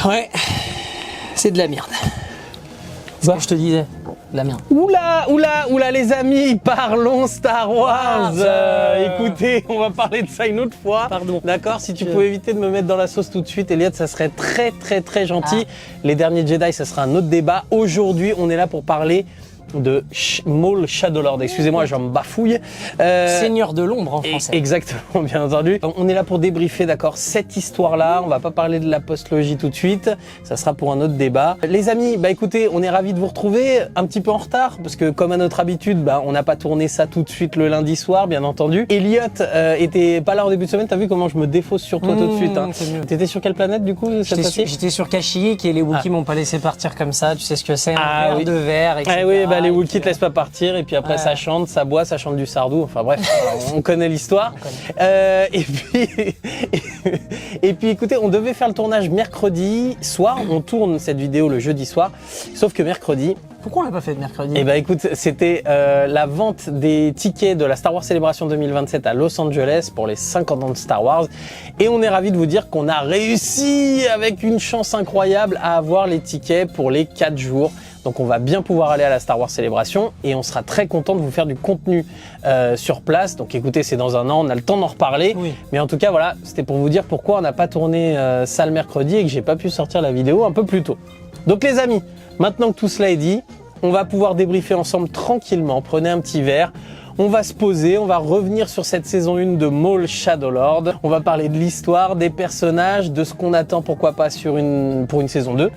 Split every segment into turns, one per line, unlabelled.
Ouais, c'est de la merde. C'est ce que je te disais, de la merde.
Oula, les amis, parlons Star Wars. Écoutez, on va parler de ça une autre fois.
Pardon.
D'accord, si tu pouvais éviter de me mettre dans la sauce tout de suite, Elliot, ça serait très gentil. Les derniers Jedi, ça sera un autre débat. Aujourd'hui, on est là pour parler de Maul Shadowlord. Excusez-moi, j'en bafouille.
Seigneur de l'ombre en français.
Exactement, bien entendu. On est là pour débriefer, d'accord, cette histoire-là. On va pas parler de la postlogie tout de suite. Ça sera pour un autre débat. Les amis, bah écoutez, on est ravis de vous retrouver. Un petit peu en retard, parce que comme à notre habitude, bah on n'a pas tourné ça tout de suite le lundi soir, bien entendu. Elliot était pas là en début de semaine. T'as vu comment je me défausse sur toi tout de suite, hein. T'étais sur quelle planète du coup cette fois-ci ?
J'étais sur Kashyyyk et les Wookiees m'ont pas laissé partir comme ça. Tu sais ce que c'est, un verre de verre, etc.
Ah oui, bah les Wookiees te laissent pas partir et puis après ça chante, ça boit, ça chante du sardou. Enfin bref, on connaît l'histoire. Et puis écoutez, on devait faire le tournage mercredi soir. On tourne cette vidéo le jeudi soir. Sauf que mercredi.
Pourquoi on l'a pas fait mercredi ?
Eh ben écoute, c'était la vente des tickets de la Star Wars Celebration 2027 à Los Angeles pour les 50 ans de Star Wars. Et on est ravis de vous dire qu'on a réussi avec une chance incroyable à avoir les tickets pour les 4 jours. Donc on va bien pouvoir aller à la Star Wars Celebration et on sera très content de vous faire du contenu sur place. Donc écoutez, c'est dans un an, on a le temps d'en reparler. Oui. Mais en tout cas, voilà, c'était pour vous dire pourquoi on n'a pas tourné ça le mercredi et que j'ai pas pu sortir la vidéo un peu plus tôt. Donc les amis, maintenant que tout cela est dit, on va pouvoir débriefer ensemble tranquillement. Prenez un petit verre. On va se poser, on va revenir sur cette saison 1 de Maul Shadowlord. On va parler de l'histoire, des personnages, de ce qu'on attend, pourquoi pas pour une saison 2.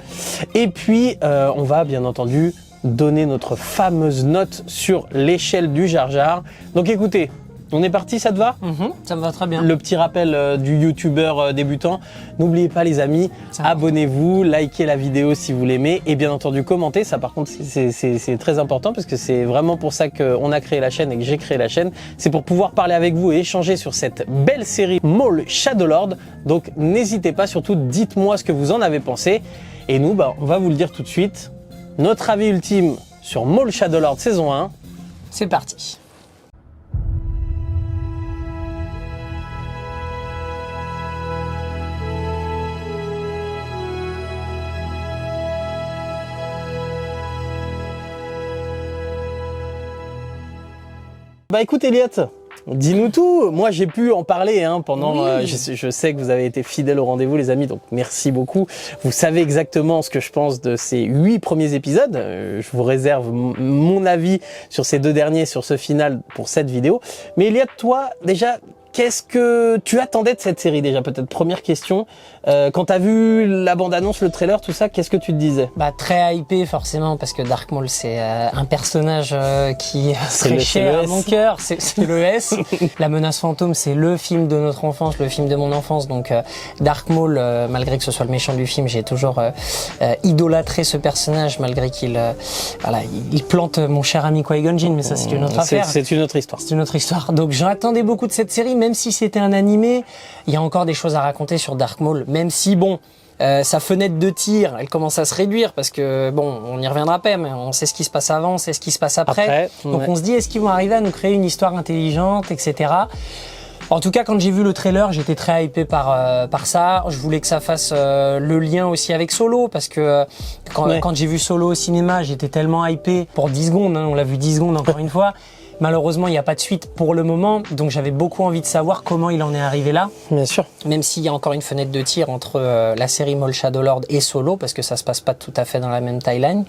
Et puis, on va bien entendu donner notre fameuse note sur l'échelle du Jar Jar. Donc écoutez, on est parti, ça te va ?
Ça me va très bien.
Le petit rappel du youtubeur débutant. N'oubliez pas les amis, abonnez-vous, likez la vidéo si vous l'aimez et bien entendu commentez. Ça par contre c'est très important parce que c'est vraiment pour ça qu'on a créé la chaîne et que j'ai créé la chaîne. C'est pour pouvoir parler avec vous et échanger sur cette belle série Maul Shadowlord. Donc n'hésitez pas, surtout dites-moi ce que vous en avez pensé. Et nous, on va vous le dire tout de suite. Notre avis ultime sur Maul Shadowlord saison 1.
C'est parti.
Bah écoute Elliot, dis-nous tout. Moi j'ai pu en parler pendant.
Oui.
Je sais que vous avez été fidèles au rendez-vous les amis, donc merci beaucoup. Vous savez exactement ce que je pense de ces 8 premiers épisodes. Je vous réserve mon avis sur ces 2 derniers, sur ce final pour cette vidéo. Mais Elliot, toi déjà, qu'est-ce que tu attendais de cette série déjà ? Peut-être première question. Quand t'as vu la bande-annonce, le trailer, tout ça, qu'est-ce que tu te disais ?
Bah très hypé forcément parce que Dark Maul c'est un personnage qui serait cher à mon cœur. C'est le S. La menace fantôme c'est le film de notre enfance, le film de mon enfance. Donc Dark Maul, malgré que ce soit le méchant du film, j'ai toujours idolâtré ce personnage malgré qu'il il plante mon cher ami Qui-Gon Jinn. Mais ça c'est une autre affaire.
C'est une autre histoire.
C'est une autre histoire. Donc j'attendais beaucoup de cette série, même si c'était un animé. Il y a encore des choses à raconter sur Dark Maul. Même si sa fenêtre de tir, elle commence à se réduire parce que on y reviendra pas, mais on sait ce qui se passe avant, on sait ce qui se passe après. Donc on se dit est-ce qu'ils vont arriver à nous créer une histoire intelligente, etc. En tout cas, quand j'ai vu le trailer, j'étais très hypé par ça. Je voulais que ça fasse le lien aussi avec Solo parce que quand j'ai vu Solo au cinéma, j'étais tellement hypé pour 10 secondes. On l'a vu 10 secondes encore une fois. Malheureusement, il n'y a pas de suite pour le moment, donc j'avais beaucoup envie de savoir comment il en est arrivé là.
Bien sûr.
Même s'il y a encore une fenêtre de tir entre la série Maul Shadowlord et Solo, parce que ça se passe pas tout à fait dans la même timeline.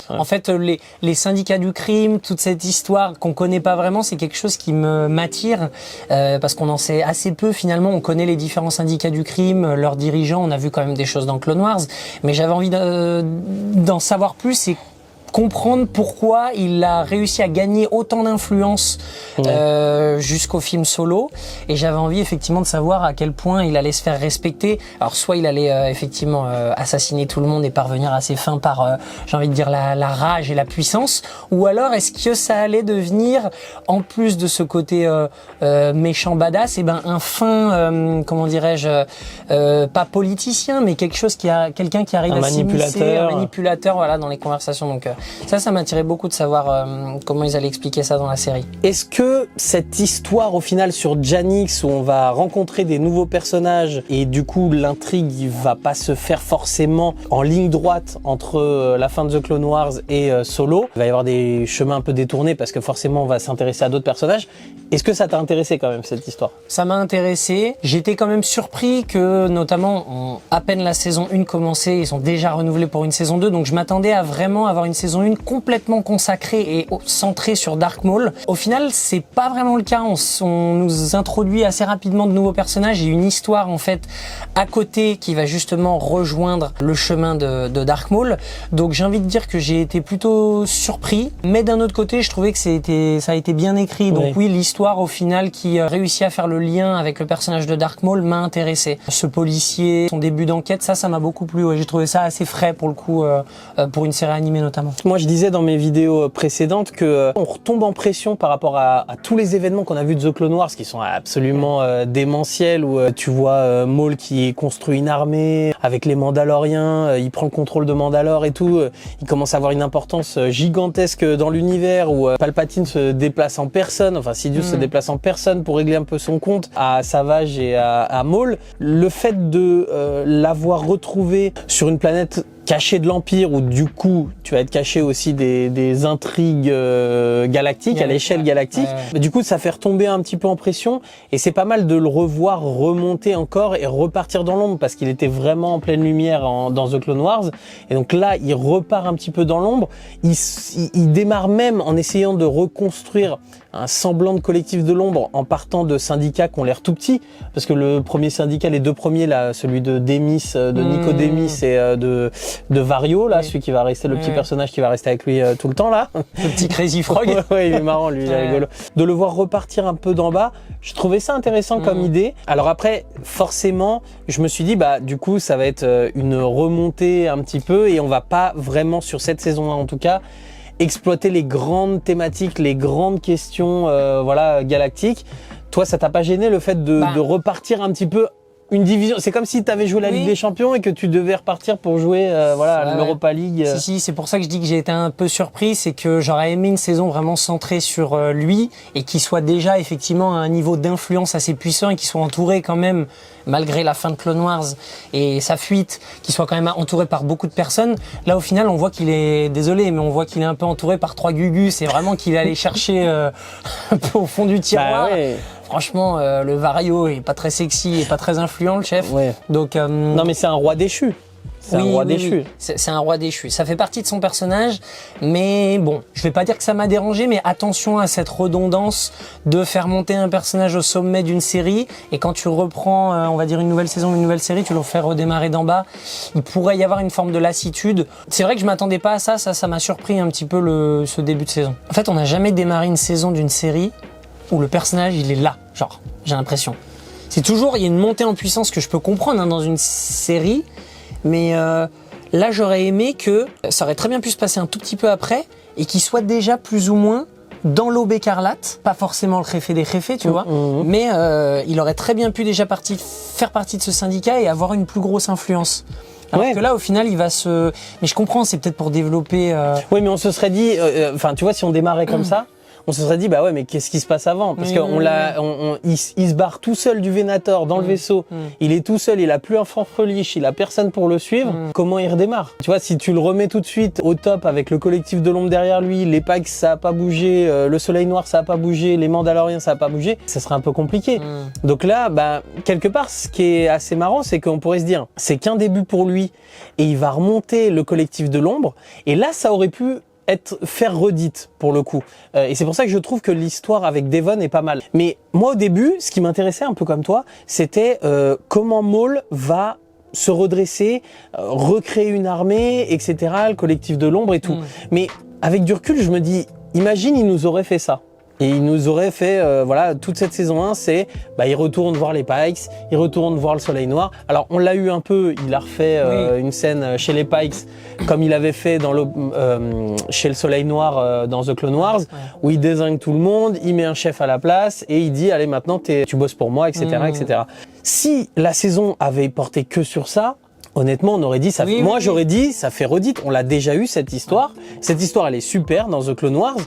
En fait, les syndicats du crime, toute cette histoire qu'on connaît pas vraiment, c'est quelque chose qui m'attire, parce qu'on en sait assez peu finalement. On connaît les différents syndicats du crime, leurs dirigeants, on a vu quand même des choses dans Clone Wars, mais j'avais envie d'en savoir plus et comprendre pourquoi il a réussi à gagner autant d'influence jusqu'au film Solo. Et j'avais envie effectivement de savoir à quel point il allait se faire respecter. Alors soit il allait effectivement assassiner tout le monde et parvenir à ses fins par, j'ai envie de dire, la rage et la puissance, ou alors est-ce que ça allait devenir, en plus de ce côté méchant badass, un fin, comment dirais-je, pas politicien, mais quelqu'un qui arrive à s'immiscer, un manipulateur, voilà, dans les conversations. Donc Ça m'attirait beaucoup de savoir comment ils allaient expliquer ça dans la série.
Est-ce que cette histoire au final sur Janix où on va rencontrer des nouveaux personnages et du coup l'intrigue il va pas se faire forcément en ligne droite entre la fin de The Clone Wars et Solo, il va y avoir des chemins un peu détournés parce que forcément on va s'intéresser à d'autres personnages. Est-ce que ça t'a intéressé quand même cette histoire?
Ça m'a intéressé. J'étais quand même surpris que notamment à peine la saison 1 commençait, ils sont déjà renouvelés pour une saison 2, donc je m'attendais à vraiment avoir une saison 1 complètement consacrée et centrée sur Dark Maul. Au final, c'est pas vraiment le cas. On nous introduit assez rapidement de nouveaux personnages et une histoire en fait à côté qui va justement rejoindre le chemin de Dark Maul. Donc j'ai envie de dire que j'ai été plutôt surpris, mais d'un autre côté, je trouvais que ça a été bien écrit. Donc oui, l'histoire au final qui réussit à faire le lien avec le personnage de Dark Maul m'a intéressé. Ce policier, son début d'enquête, ça m'a beaucoup plu. Ouais, j'ai trouvé ça assez frais pour le coup, pour une série animée notamment.
Moi, je disais dans mes vidéos précédentes que on retombe en pression par rapport à tous les événements qu'on a vus de The Clone Wars qui sont absolument démentiels, où tu vois Maul qui construit une armée avec les Mandaloriens, il prend le contrôle de Mandalore et tout, il commence à avoir une importance gigantesque dans l'univers, où Palpatine se déplace en personne, enfin Sidious se déplace en personne pour régler un peu son compte à Savage et à Maul. Le fait de l'avoir retrouvé sur une planète cachée de l'Empire, où du coup tu vas être caché aussi des intrigues galactiques, à l'échelle galactique. Du coup ça fait retomber un petit peu en pression, et c'est pas mal de le revoir remonter encore et repartir dans l'ombre, parce qu'il était vraiment en pleine lumière dans The Clone Wars, et donc là il repart un petit peu dans l'ombre. Il démarre même en essayant de reconstruire un semblant de collectif de l'ombre en partant de syndicats qui ont l'air tout petits, parce que le premier syndicat, les deux premiers là, celui de Demis, de Nico Demis, et de Vario là, celui qui va rester, le petit personnage qui va rester avec lui tout le temps là,
le petit Crazy Frog.
Ouais, il est marrant lui, il est rigolo. De le voir repartir un peu d'en bas, je trouvais ça intéressant comme idée. Alors après, forcément, je me suis dit bah du coup ça va être une remontée un petit peu, et on va pas vraiment sur cette saison-là en tout cas exploiter les grandes thématiques, les grandes questions voilà, galactiques. Toi, ça t'a pas gêné le fait de repartir un petit peu une division? C'est comme si tu avais joué la Ligue des Champions et que tu devais repartir pour jouer l'Europa League.
Si, c'est pour ça que je dis que j'ai été un peu surpris, c'est que j'aurais aimé une saison vraiment centrée sur lui, et qui soit déjà effectivement à un niveau d'influence assez puissant, et qui soit entouré quand même, malgré la fin de Clone Wars et sa fuite, qui soit quand même entouré par beaucoup de personnes. Là au final on voit qu'il est, désolé, mais on voit qu'il est un peu entouré par 3 gugus. C'est vraiment qu'il est allé chercher un peu au fond du tiroir. Franchement, le Vario est pas très sexy et pas très influent, le chef. Donc,
non, mais c'est un roi déchu. C'est un roi déchu.
C'est un roi déchu. Ça fait partie de son personnage, mais bon, je vais pas dire que ça m'a dérangé, mais attention à cette redondance de faire monter un personnage au sommet d'une série, et quand tu reprends, on va dire une nouvelle saison, une nouvelle série, tu le fais redémarrer d'en bas. Il pourrait y avoir une forme de lassitude. C'est vrai que je m'attendais pas à ça. Ça m'a surpris un petit peu ce début de saison. En fait, on n'a jamais démarré une saison d'une série où le personnage il est là, genre, j'ai l'impression. C'est toujours, il y a une montée en puissance que je peux comprendre dans une série, mais là j'aurais aimé que ça aurait très bien pu se passer un tout petit peu après, et qu'il soit déjà plus ou moins dans l'Aube écarlate, pas forcément le réfé des réfés, tu vois, mais il aurait très bien pu déjà faire partie de ce syndicat et avoir une plus grosse influence. Alors que là, au final, il va se... Mais je comprends, c'est peut-être pour développer...
Oui, mais on se serait dit... Enfin, tu vois, si on démarrait comme ça, on se serait dit bah ouais, mais qu'est-ce qui se passe avant? Parce il se barre tout seul du Venator dans le vaisseau. Il est tout seul, il a plus un fanfreliche, il a personne pour le suivre. Comment il redémarre? Tu vois, si tu le remets tout de suite au top avec le collectif de l'ombre derrière lui, les Pikes ça a pas bougé, le Soleil Noir ça a pas bougé, les Mandaloriens ça a pas bougé, ça serait un peu compliqué. Donc là, bah quelque part, ce qui est assez marrant, c'est qu'on pourrait se dire c'est qu'un début pour lui, et il va remonter le collectif de l'ombre, et là ça aurait pu faire redite pour le coup. Et c'est pour ça que je trouve que l'histoire avec Devon est pas mal. Mais moi au début, ce qui m'intéressait un peu comme toi, c'était comment Maul va se redresser, recréer une armée, etc., le collectif de l'ombre et tout. Mais avec du recul, je me dis, imagine il nous aurait fait ça. Et il nous aurait fait, voilà, toute cette saison 1, c'est, bah, il retourne voir les Pikes, il retourne voir le Soleil Noir. Alors, on l'a eu un peu, il a refait une scène chez les Pikes, comme il avait fait chez le Soleil Noir dans The Clone Wars, où il désigne tout le monde, il met un chef à la place, et il dit, allez, maintenant, tu bosses pour moi, etc., etc. Si la saison avait porté que sur ça, honnêtement, on aurait dit ça.
Oui,
Moi,
oui,
j'aurais dit ça fait redite. On l'a déjà eu cette histoire. Cette histoire, elle est super dans The Clone Wars.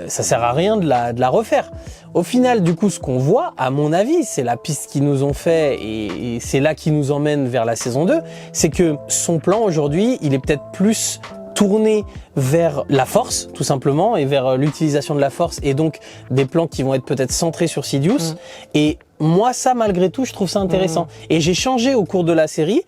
Ça sert à rien de la refaire. Au final, du coup, ce qu'on voit, à mon avis, c'est la piste qu'ils nous ont fait et c'est là qui nous emmène vers la saison 2. C'est que son plan aujourd'hui, il est peut-être plus tourné vers la force, tout simplement, et vers l'utilisation de la force, et donc des plans qui vont être peut-être centrés sur Sidious. Et moi, ça, malgré tout, je trouve ça intéressant. Et j'ai changé au cours de la série,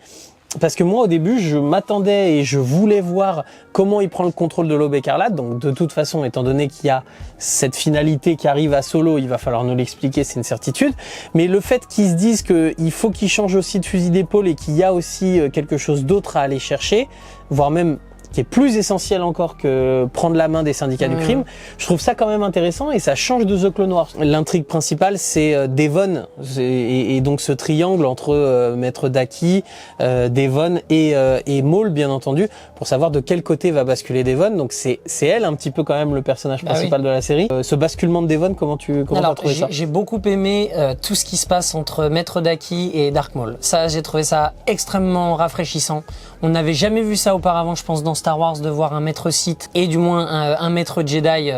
parce que moi, au début, je m'attendais et je voulais voir comment il prend le contrôle de l'Aube écarlate. Donc, de toute façon, étant donné qu'il y a cette finalité qui arrive à Solo, il va falloir nous l'expliquer, c'est une certitude. Mais le fait qu'ils se disent qu'il faut qu'il change aussi de fusil d'épaule et qu'il y a aussi quelque chose d'autre à aller chercher, voire même qui est plus essentiel encore que prendre la main des syndicats du crime, je trouve ça quand même intéressant et ça change de The Clone Wars. L'intrigue principale, c'est Devon et donc ce triangle entre Maître Daki, Devon et Maul, bien entendu, pour savoir de quel côté va basculer Devon. Donc c'est elle un petit peu quand même le personnage principal de la série. Ce basculement de Devon, comment t'as trouvé ça?
J'ai beaucoup aimé tout ce qui se passe entre Maître Daki et Dark Maul. Ça, j'ai trouvé ça extrêmement rafraîchissant. On n'avait jamais vu ça auparavant, je pense, dans Star Wars, de voir un maître Sith et du moins un maître Jedi,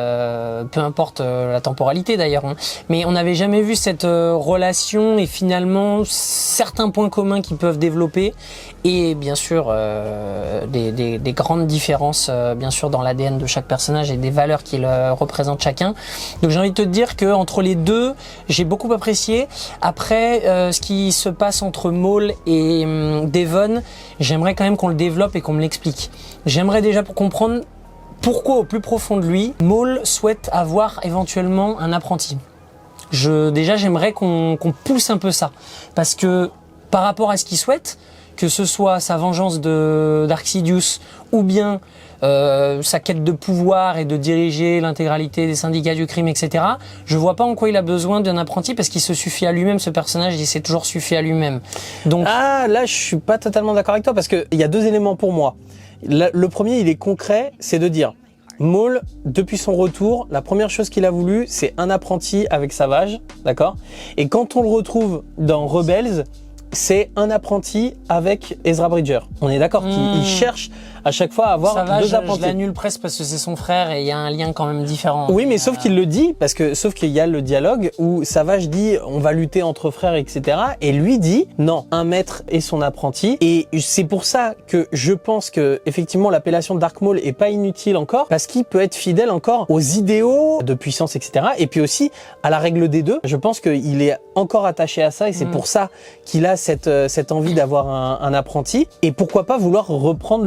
peu importe la temporalité d'ailleurs, hein. Mais on n'avait jamais vu cette relation et finalement certains points communs qu'ils peuvent développer et bien sûr des grandes différences bien sûr dans l'ADN de chaque personnage et des valeurs qu'ils représentent chacun. Donc j'ai envie de te dire que entre les deux, j'ai beaucoup apprécié. Après, ce qui se passe entre Maul et Devon, j'aimerais quand même qu'on le développe et qu'on me l'explique. J'aimerais déjà pour comprendre pourquoi au plus profond de lui, Maul souhaite avoir éventuellement un apprenti. J'aimerais qu'on pousse un peu ça. Parce que par rapport à ce qu'il souhaite, que ce soit sa vengeance de Dark Sidious ou bien sa quête de pouvoir et de diriger l'intégralité des syndicats du crime, etc. Je vois pas en quoi il a besoin d'un apprenti parce qu'il se suffit à lui-même, ce personnage, il s'est toujours suffi à lui-même. Donc
là, je suis pas totalement d'accord avec toi parce que il y a deux éléments pour moi. Le premier, il est concret, c'est de dire Maul, depuis son retour, la première chose qu'il a voulu, c'est un apprenti avec Savage, d'accord? Et quand on le retrouve dans Rebels, c'est un apprenti avec Ezra Bridger. On est d'accord qu'il cherche à chaque fois à avoir deux apprentis.
Je l'annule presque parce que c'est son frère et il y a un lien quand même différent.
Oui, mais sauf qu'il le dit, sauf qu'il y a le dialogue où Savage dit on va lutter entre frères, etc. Et lui dit non, un maître et son apprenti. Et c'est pour ça que je pense que effectivement l'appellation Dark Maul est pas inutile encore parce qu'il peut être fidèle encore aux idéaux de puissance, etc. Et puis aussi à la règle des deux. Je pense qu'il est encore attaché à ça et c'est pour ça qu'il a cette envie d'avoir un apprenti. Et pourquoi pas vouloir reprendre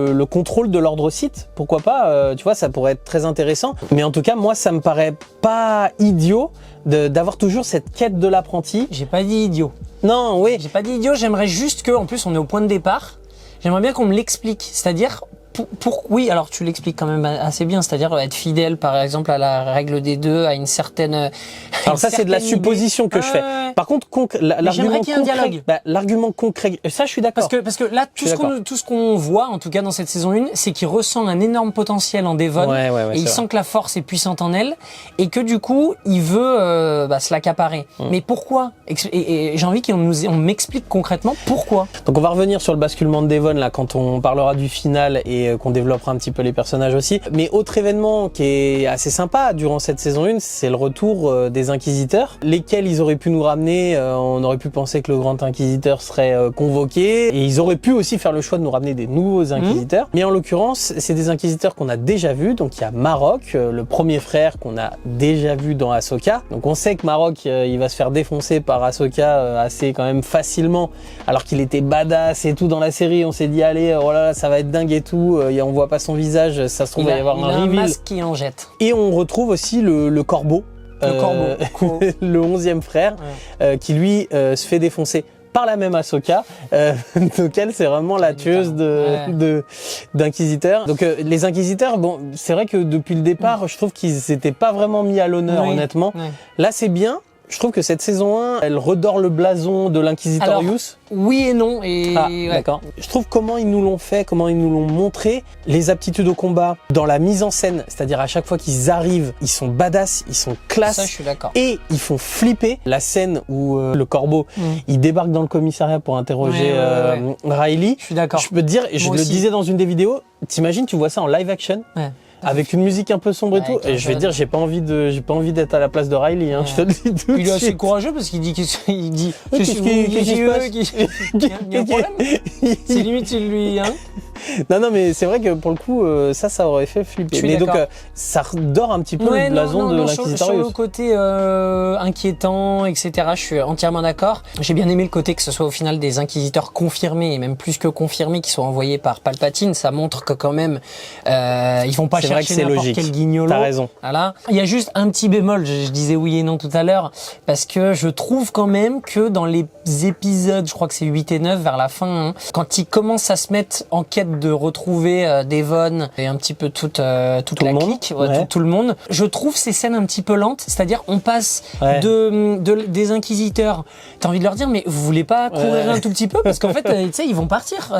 le contrôle de l'ordre Sith, pourquoi pas, tu vois, ça pourrait être très intéressant. Mais en tout cas, moi, ça me paraît pas idiot d'avoir toujours cette quête de l'apprenti.
J'ai pas dit idiot.
Non, oui.
J'ai pas dit idiot, j'aimerais juste que, en plus, on est au point de départ, j'aimerais bien qu'on me l'explique. C'est-à-dire, oui, alors tu l'expliques quand même assez bien, c'est-à-dire être fidèle, par exemple, à la règle des deux, à une certaine.
Alors ça, c'est de la supposition que je fais. Par contre, l'argument concret, l'argument concret, ça, je suis d'accord.
Parce que là, tout ce qu'on voit, en tout cas dans cette saison 1, c'est qu'il ressent un énorme potentiel en Devon, et il sent que la force est puissante en elle, et que du coup, il veut se l'accaparer. Mais pourquoi? Et j'ai envie qu'on m'explique concrètement pourquoi.
Donc on va revenir sur le basculement de Devon là quand on parlera du final et qu'on développera un petit peu les personnages aussi. Mais autre événement qui est assez sympa durant cette saison 1, c'est le retour des Inquisiteurs, lesquels ils auraient pu nous ramener. On aurait pu penser que le Grand Inquisiteur serait convoqué et ils auraient pu aussi faire le choix de nous ramener des nouveaux Inquisiteurs. Mais en l'occurrence, c'est des Inquisiteurs qu'on a déjà vus. Donc il y a Marok, le premier frère qu'on a déjà vu dans Ahsoka. Donc on sait que Marok, il va se faire défoncer par Ahsoka assez quand même facilement, alors qu'il était badass et tout dans la série. On s'est dit allez, oh là là, ça va être dingue et tout. On voit pas son visage, ça se trouve il va y avoir un reveal.
Masque qui en jette.
Et on retrouve aussi le corbeau. Le 11e frère, qui lui se fait défoncer par la même Ahsoka, donc elle c'est vraiment la tueuse d'inquisiteurs. Donc les inquisiteurs, bon, c'est vrai que depuis le départ, je trouve qu'ils s'étaient pas vraiment mis à l'honneur, honnêtement. Là c'est bien. je trouve que cette saison 1, elle redore le blason de l'Inquisitorius.
Oui et non.
D'accord. Je trouve comment ils nous l'ont fait, comment ils nous l'ont montré, les aptitudes au combat, dans la mise en scène, c'est-à-dire à chaque fois qu'ils arrivent, ils sont badass, ils sont classe.
Ça, je suis d'accord.
Et ils font flipper. La scène où le corbeau, il débarque dans le commissariat pour interroger Riley.
Je suis d'accord.
Je peux te dire, et je le disais dans une des vidéos, t'imagines, tu vois ça en live action.
Ouais.
Avec une musique un peu sombre et tout, et je vais dire, j'ai pas envie d'être à la place de Riley, hein, je te le dis tout de suite.
Il est assez courageux parce qu'il dit
qu'est-ce qui se passe?
Il y a un problème. C'est limite il lui
Non, mais c'est vrai que pour le coup, ça aurait fait flipper. Mais donc, ça redore un petit peu le blason de l'Inquisitorius.
Sur le côté inquiétant, etc., je suis entièrement d'accord. J'ai bien aimé le côté que ce soit au final des inquisiteurs confirmés, et même plus que confirmés, qui sont envoyés par Palpatine. Ça montre que quand même, ils vont pas chercher n'importe quel guignolo.
T'as raison.
Voilà. Il y a juste un petit bémol, je disais oui et non tout à l'heure, parce que je trouve quand même que dans les épisodes, je crois que c'est 8 et 9, vers la fin, quand ils commencent à se mettre en quête de retrouver Devon et un petit peu toute la clique, tout le monde, je trouve ces scènes un petit peu lentes, c'est-à-dire on passe des inquisiteurs, t'as envie de leur dire mais vous voulez pas courir un tout petit peu, parce qu'en fait tu sais ils vont partir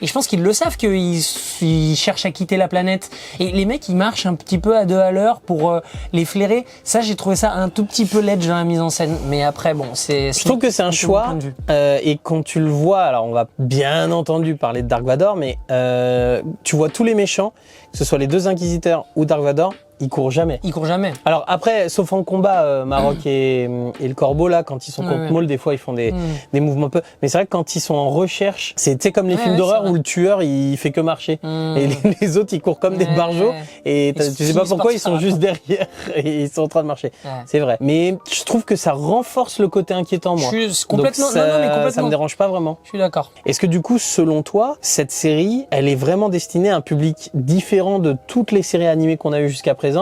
et je pense qu'ils le savent qu'ils cherchent à quitter la planète, et les mecs ils marchent un petit peu à 2 à l'heure pour les flairer. Ça, j'ai trouvé ça un tout petit peu ledge dans la mise en scène, mais après bon, je
trouve que c'est un choix et quand tu le vois, alors on va bien entendu parler de Dark Vador, mais tu vois tous les méchants, que ce soit les 2 inquisiteurs ou Dark Vador, ils courent jamais.
Ils courent jamais.
Alors après, sauf en combat, Marok et le Corbeau, là, quand ils sont contre Maul, des fois ils font des mouvements un peu. Mais c'est vrai que quand ils sont en recherche, c'est comme les films d'horreur où le tueur il fait que marcher. Et les autres ils courent comme des barjots. Et tu sais pas pourquoi ils sont juste derrière et ils sont en train de marcher. C'est vrai. Mais je trouve que ça renforce le côté inquiétant, moi.
Je suis complètement.
Donc ça me dérange pas vraiment.
Je suis d'accord.
Est-ce que du coup, selon toi, cette série, elle est vraiment destinée à un public différent de toutes les séries animées qu'on a eues jusqu'à présent,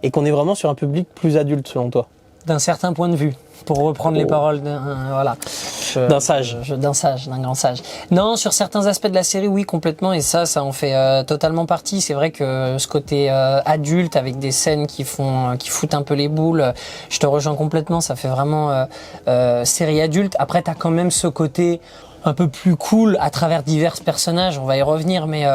et qu'on est vraiment sur un public plus adulte selon toi?
D'un certain point de vue, pour reprendre les paroles d'un
sage.
D'un grand sage. Non, sur certains aspects de la série, oui, complètement, et ça en fait totalement partie. C'est vrai que ce côté adulte, avec des scènes qui foutent un peu les boules, je te rejoins complètement, ça fait vraiment série adulte. Après, t'as quand même ce côté un peu plus cool à travers divers personnages, on va y revenir, mais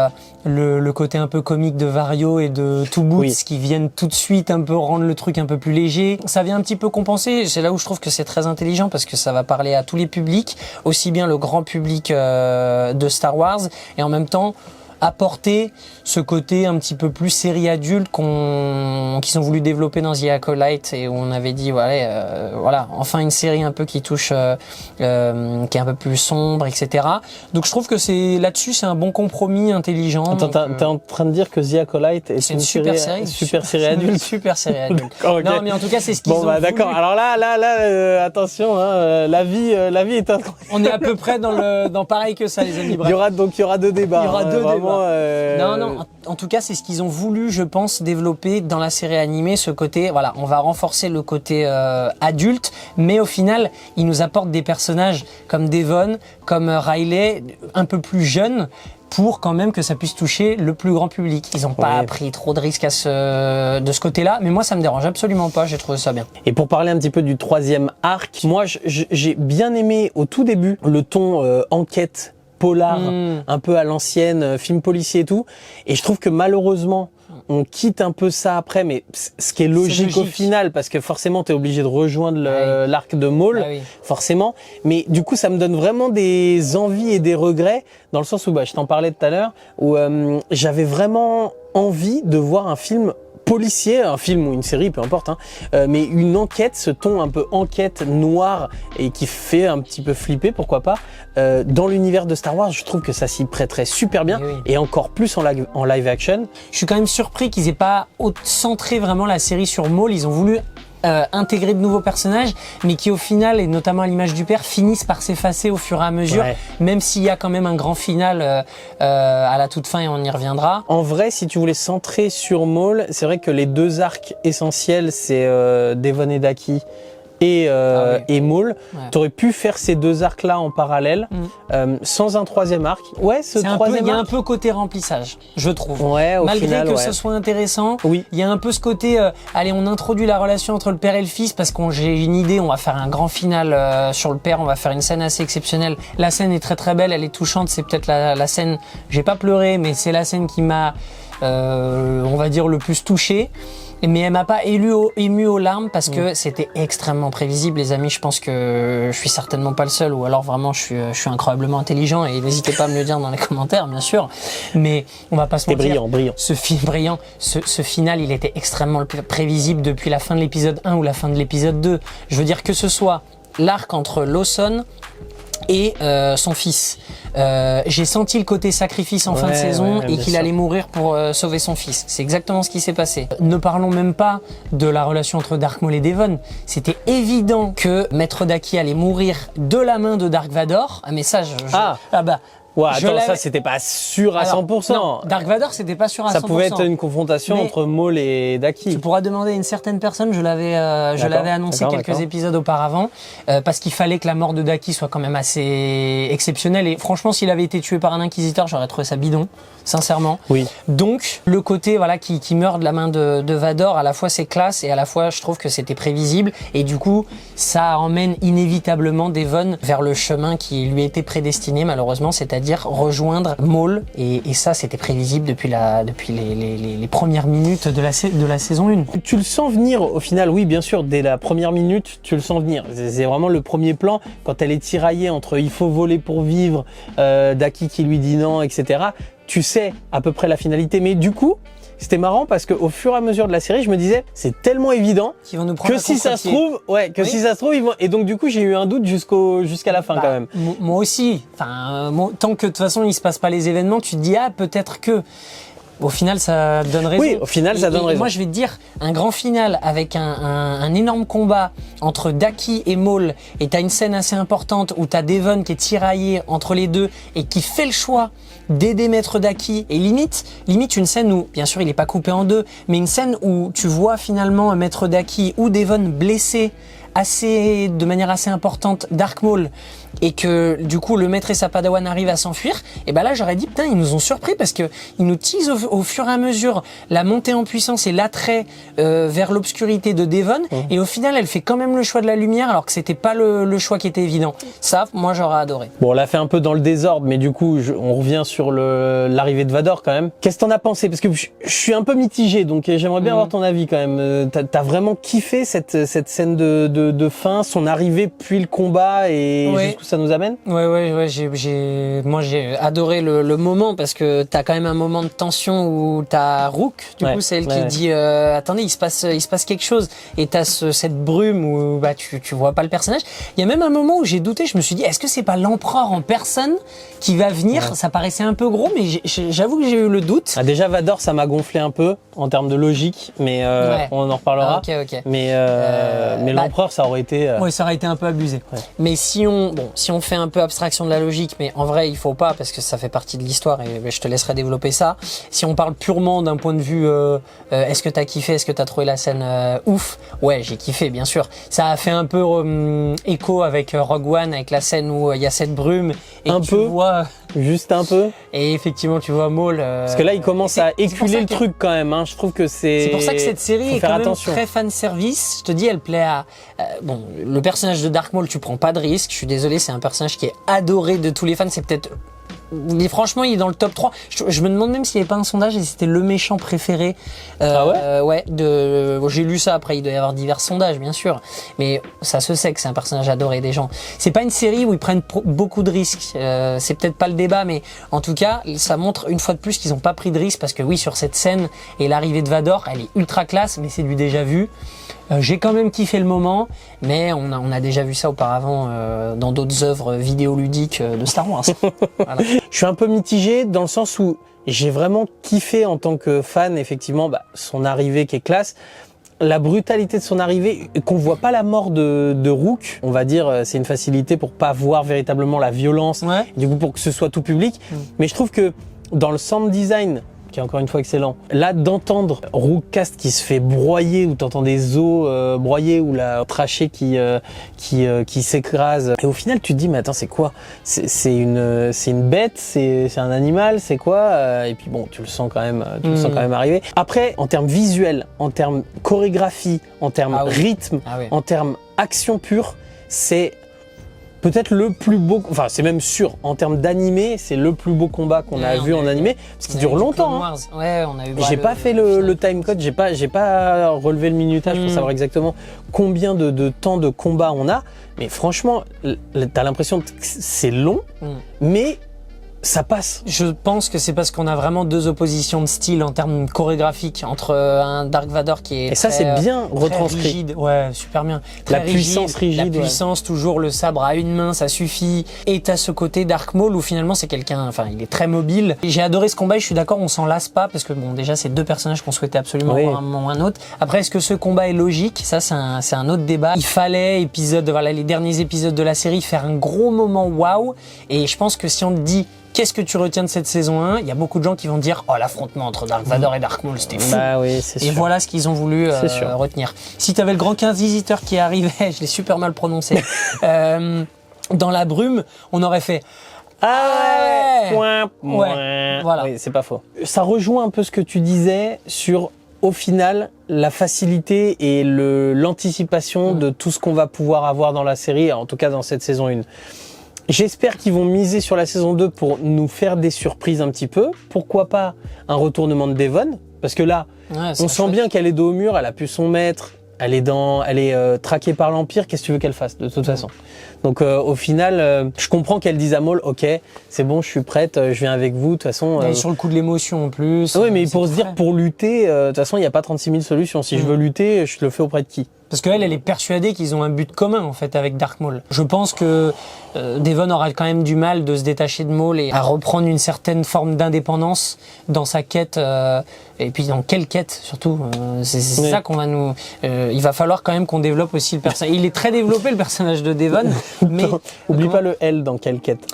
le côté un peu comique de Vario et de Two Boots qui viennent tout de suite un peu rendre le truc un peu plus léger, ça vient un petit peu compenser. C'est là où je trouve que c'est très intelligent, parce que ça va parler à tous les publics, aussi bien le grand public de Star Wars, et en même temps apporter ce côté un petit peu plus série adulte qu'ils ont voulu développer dans The Acolyte, et où on avait dit voilà, enfin une série un peu qui touche qui est un peu plus sombre, etc. Donc je trouve que c'est un bon compromis intelligent.
T'es en train de dire que The Acolyte est une super série adulte.
Super série adulte.
Okay.
Non, mais en tout cas c'est ce qu'ils ont voulu.
D'accord. Alors là, attention, la vie est incroyable.
On est à peu près dans pareil que ça, les amis. Bref.
Il y aura 2 débats.
Il y aura 2 débats.
Non.
En tout cas, c'est ce qu'ils ont voulu, je pense, développer dans la série animée, ce côté, voilà, on va renforcer le côté adulte, mais au final, ils nous apportent des personnages comme Devon, comme Riley, un peu plus jeunes, pour quand même que ça puisse toucher le plus grand public. Ils n'ont pas pris trop de risques de ce côté-là, mais moi, ça me dérange absolument pas, j'ai trouvé ça bien. Et pour parler un petit peu du 3e arc, moi, j'ai bien aimé au tout début le ton enquête, polar, un peu à l'ancienne, film policier et tout. Et je trouve que malheureusement, on quitte un peu ça après, mais ce qui est logique au final, parce que forcément, t'es obligé de rejoindre l'arc de Maul, forcément. Mais du coup, ça me donne vraiment des envies et des regrets, dans le sens où, je t'en parlais tout à l'heure, où j'avais vraiment envie de voir un film policier, un film ou une série, peu importe, mais une enquête, ce ton un peu enquête noire et qui fait un petit peu flipper, pourquoi pas, dans l'univers de Star Wars. Je trouve que ça s'y prêterait super bien, et encore plus en live action. Je suis quand même surpris qu'ils aient pas centré vraiment la série sur Maul. Ils ont voulu intégrer de nouveaux personnages, mais qui au final, et notamment à l'image du père, finissent par s'effacer au fur et à mesure, même s'il y a quand même un grand final à la toute fin, et on y reviendra. En vrai, si tu voulais centrer sur Maul, c'est vrai que les 2 arcs essentiels, c'est Devon et Daki
et Maul,
Ouais.
t'aurais pu faire ces deux arcs-là en parallèle, sans un troisième arc. Ouais, ce
Il y
troisième
a un
arc.
peu côté remplissage, je trouve.
Ouais, au
Malgré
final,
que
ouais.
ce soit intéressant,
Oui.
il y a un peu ce côté, allez, on introduit la relation entre le père et le fils parce qu'on j'ai une idée, on va faire un grand final sur le père, on va faire une scène assez exceptionnelle. La scène est très très belle, elle est touchante, c'est peut-être la scène, j'ai pas pleuré, mais c'est la scène qui m'a, on va dire, le plus touché. Mais elle m'a pas ému aux larmes parce que c'était extrêmement prévisible, les amis. Je pense que je suis certainement pas le seul, ou alors vraiment je suis incroyablement intelligent, et n'hésitez pas à me le dire dans les commentaires, bien sûr. Mais on va pas se
C'est
mentir.
brillant.
Ce film brillant, ce final, il était extrêmement prévisible depuis la fin de l'épisode 1 ou la fin de l'épisode 2. Je veux dire que ce soit l'arc entre Lawson et son fils. J'ai senti le côté sacrifice en fin de saison et qu'il allait mourir pour sauver son fils. C'est exactement ce qui s'est passé. Ne parlons même pas de la relation entre Dark Maul et Devon. C'était évident que Maître Daki allait mourir de la main de Dark Vador. Un message. Ah bah.
Ouais,
Je
attends,
l'avais-
ça c'était pas sûr à
Alors,
100%.
non, Dark Vador, c'était pas sûr à 100%.
Ça pouvait être une confrontation
Mais
entre Maul et Daki.
tu pourras demander à une certaine personne, je l'avais annoncé quelques épisodes auparavant, parce qu'il fallait que la mort de Daki soit quand même assez exceptionnelle. Et franchement, s'il avait été tué par un inquisiteur, j'aurais trouvé ça bidon, sincèrement.
Oui.
Donc, le côté voilà qui meurt de la main de Vador, à la fois c'est classe et à la fois je trouve que c'était prévisible. Et du coup, ça emmène inévitablement Devon vers le chemin qui lui était prédestiné malheureusement, c'est-à-dire rejoindre Maul. Et ça, c'était prévisible depuis les premières minutes de la saison 1.
Tu le sens venir au final, oui bien sûr, dès la première minute, tu le sens venir. C'est vraiment le premier plan, quand elle est tiraillée entre il faut voler pour vivre, Daki qui lui dit non, etc. Tu sais à peu près la finalité, mais du coup, c'était marrant parce qu'au fur et à mesure de la série, je me disais, c'est tellement évident
Qui vont nous prendre
que
à
si ça se trouve,
Oui.
si ça se trouve, ils vont. Et donc du coup, j'ai eu un doute jusqu'à la fin quand même.
Moi aussi. Enfin, tant que de toute façon il se passe pas les événements, tu te dis peut-être que. Au final, ça donne raison.
Oui, au final, ça donne raison.
Moi, je vais te dire, un grand final avec un énorme combat entre Daki et Maul, et t'as une scène assez importante où t'as Devon qui est tiraillé entre les deux et qui fait le choix d'aider Maître Daki, et limite une scène où, bien sûr, il est pas coupé en deux, mais une scène où tu vois finalement Maître Daki ou Devon blessé de manière assez importante Dark Maul, et que du coup le maître et sa padawan arrivent à s'enfuir, et ben là j'aurais dit putain, ils nous ont surpris parce que ils nous teasent au fur et à mesure la montée en puissance et l'attrait vers l'obscurité de Devon, et au final elle fait quand même le choix de la lumière alors que c'était pas le choix qui était évident. Ça, moi j'aurais adoré.
Bon, on l'a fait un peu dans le désordre, mais du coup, on revient sur l'arrivée de Vador quand même. Qu'est-ce que t'en as pensé? Parce que je suis un peu mitigé, donc j'aimerais bien avoir ton avis quand même. T'as vraiment kiffé cette scène de fin, son arrivée, puis le combat, et jusqu'où ça nous amène?
Ouais, moi j'ai adoré le moment, parce que t'as quand même un moment de tension où t'as Rook, du coup c'est elle qui dit attendez, il se passe quelque chose, et t'as cette brume où bah tu vois pas le personnage. Il y a même un moment où j'ai douté, je me suis dit est-ce que c'est pas l'empereur en personne qui va venir? Ça paraissait un peu gros, mais j'avoue que j'ai eu le doute.
Ah, déjà Vador, ça m'a gonflé un peu en termes de logique, mais on en reparlera.
Ok.
Mais l'empereur, ça aurait été.
Oui, ça aurait été un peu abusé. Mais si on fait un peu abstraction de la logique, mais en vrai il faut pas, parce que ça fait partie de l'histoire, et je te laisserai développer ça. Si on parle purement d'un point de vue est-ce que t'as kiffé, est-ce que t'as trouvé la scène ouf? Ouais, j'ai kiffé, bien sûr. Ça a fait un peu écho avec Rogue One, avec la scène où il y a cette brume et tu vois
juste un peu.
Et effectivement, tu vois Maul.
Parce que là, il commence à éculer le truc quand même. Je trouve que c'est.
C'est pour ça que cette série est quand même très fan service. Je te dis, elle plaît à. Bon, le personnage de Dark Maul, tu prends pas de risque. Je suis désolé, c'est un personnage qui est adoré de tous les fans. C'est peut-être. Mais franchement, il est dans le top 3. Je me demande même s'il n'y avait pas un sondage et c'était le méchant préféré. Ouais, j'ai lu ça. Après, il doit y avoir divers sondages, bien sûr. Mais ça se sait que c'est un personnage adoré des gens. C'est pas une série où ils prennent beaucoup de risques. C'est peut-être pas le débat, mais en tout cas, ça montre une fois de plus qu'ils n'ont pas pris de risques, parce que oui, sur cette scène et l'arrivée de Vador, elle est ultra classe, mais c'est du déjà vu. J'ai quand même kiffé le moment, mais on a déjà vu ça auparavant dans d'autres œuvres vidéoludiques de Star Wars. Voilà.
Je suis un peu mitigé dans le sens où j'ai vraiment kiffé en tant que fan, effectivement, son arrivée qui est classe. La brutalité de son arrivée, qu'on voit pas la mort de Rook, on va dire, c'est une facilité pour pas voir véritablement la violence, du coup pour que ce soit tout public. Mais je trouve que dans le sound design, qui est encore une fois excellent. Là, d'entendre Rookcast qui se fait broyer, où t'entends des os broyer, ou la trachée qui s'écrase. Et au final, tu te dis, mais attends, c'est quoi? C'est une bête, c'est un animal, c'est quoi? Et puis bon, tu le sens quand même, arriver. Après, en termes visuels, en termes chorégraphie, en termes rythme, en termes action pure, c'est peut-être le plus beau, enfin c'est même sûr, en termes d'animé, c'est le plus beau combat qu'on a vu en animé, parce qu'il dure longtemps. Hein.
Ouais, on a eu.
J'ai pas fait le time code, j'ai pas relevé le minutage pour savoir exactement combien de temps de combat on a, mais franchement, t'as l'impression que c'est long, mais ça passe.
Je pense que c'est parce qu'on a vraiment deux oppositions de style en termes chorégraphiques entre un Dark Vador qui est
et ça c'est bien retranscrit,
rigide, ouais, super bien, très
la puissance rigide,
la puissance toujours le sabre à une main ça suffit, et t'as ce côté Dark Maul où finalement c'est quelqu'un, enfin il est très mobile. J'ai adoré ce combat et je suis d'accord, on s'en lasse pas parce que bon déjà c'est deux personnages qu'on souhaitait absolument voir à un moment ou à un autre. Après est-ce que ce combat est logique, ça c'est un autre débat. Il fallait les derniers épisodes de la série faire un gros moment waouh, et je pense que si on te dit qu'est-ce que tu retiens de cette saison 1? Il y a beaucoup de gens qui vont dire oh l'affrontement entre Dark Vador et Dark Maul c'était fou.
Bah oui, c'est sûr.
Et voilà ce qu'ils ont voulu retenir. Si t'avais le grand inquisiteur qui arrivait, je l'ai super mal prononcé, dans la brume, on aurait fait
voilà. Oui, c'est pas faux. Ça rejoint un peu ce que tu disais sur au final la facilité et l'anticipation de tout ce qu'on va pouvoir avoir dans la série, en tout cas dans cette saison 1. J'espère qu'ils vont miser sur la saison 2 pour nous faire des surprises un petit peu. Pourquoi pas un retournement de Devon? Parce que là, on sent bien qu'elle est dos au mur, elle a pu son maître, elle est traquée par l'Empire, qu'est-ce que tu veux qu'elle fasse de toute façon? Donc au final, je comprends qu'elle dise à Maul, ok, c'est bon, je suis prête, je viens avec vous, de toute façon...
Et sur le coup de l'émotion en plus...
Oui, mais pour se dire, pour lutter, de toute façon, il n'y a pas 36 000 solutions. Si je veux lutter, je le fais auprès de qui?
Parce qu'elle est persuadée qu'ils ont un but commun en fait avec Dark Maul. Je pense que Devon aura quand même du mal de se détacher de Maul et à reprendre une certaine forme d'indépendance dans sa quête. Et puis dans quelle quête surtout. C'est ça qu'on va nous... il va falloir quand même qu'on développe aussi le personnage. Il est très développé le personnage de Devon. Mais
oublie pas le L dans quelle quête.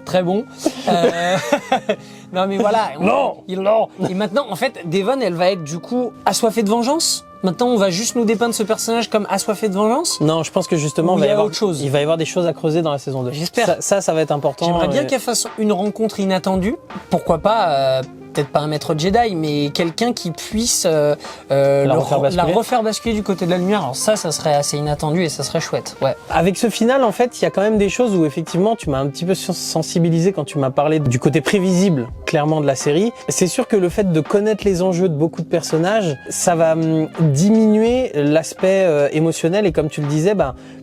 Très bon. Non mais voilà.
Non.
Et maintenant en fait Devon elle va être du coup assoiffée de vengeance. Maintenant, on va juste nous dépeindre ce personnage comme assoiffé de vengeance?
Non, je pense que justement,
il va y avoir autre chose.
Il va y avoir des choses à creuser dans la saison 2.
J'espère.
Ça va être important.
J'aimerais bien qu'elle fasse une rencontre inattendue. Pourquoi pas, peut-être pas un maître Jedi, mais quelqu'un qui puisse la refaire basculer du côté de la lumière. Alors ça serait assez inattendu et ça serait chouette. Ouais.
Avec ce final, en fait, il y a quand même des choses où effectivement, tu m'as un petit peu sensibilisé quand tu m'as parlé du côté prévisible, clairement, de la série. C'est sûr que le fait de connaître les enjeux de beaucoup de personnages, ça va diminuer l'aspect émotionnel, et comme tu le disais,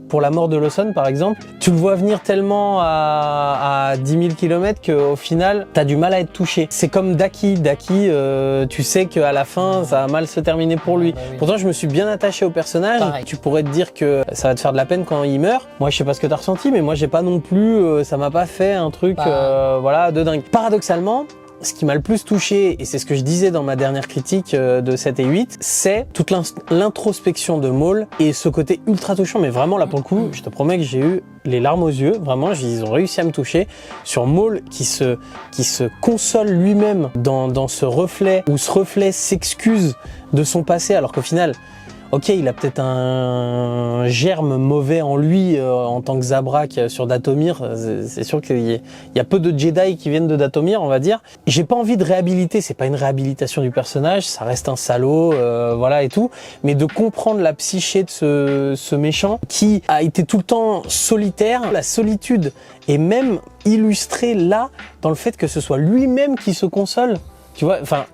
pour la mort de Lawson par exemple, tu le vois venir tellement à 10 000 km qu'au final t'as du mal à être touché. C'est comme Daki, tu sais qu'à la fin ça va mal se terminer pour lui. Oui. Pourtant je me suis bien attaché au personnage. Pareil. Tu pourrais te dire que ça va te faire de la peine quand il meurt. Moi je sais pas ce que t'as ressenti, mais moi j'ai pas non plus, ça m'a pas fait un truc de dingue. Paradoxalement, ce qui m'a le plus touché, et c'est ce que je disais dans ma dernière critique de 7 et 8, c'est toute l'introspection de Maul et ce côté ultra touchant. Mais vraiment, là pour le coup, je te promets que j'ai eu les larmes aux yeux. Vraiment, ils ont réussi à me toucher sur Maul qui se console lui-même dans ce reflet, où ce reflet s'excuse de son passé, alors qu'au final... Ok, il a peut-être un germe mauvais en lui en tant que Zabrak sur Dathomir. C'est sûr qu'il y a peu de Jedi qui viennent de Dathomir, on va dire. J'ai pas envie de réhabiliter, c'est pas une réhabilitation du personnage, ça reste un salaud, voilà et tout. Mais de comprendre la psyché de ce méchant qui a été tout le temps solitaire, la solitude est même illustrée là dans le fait que ce soit lui-même qui se console. Tu vois, enfin,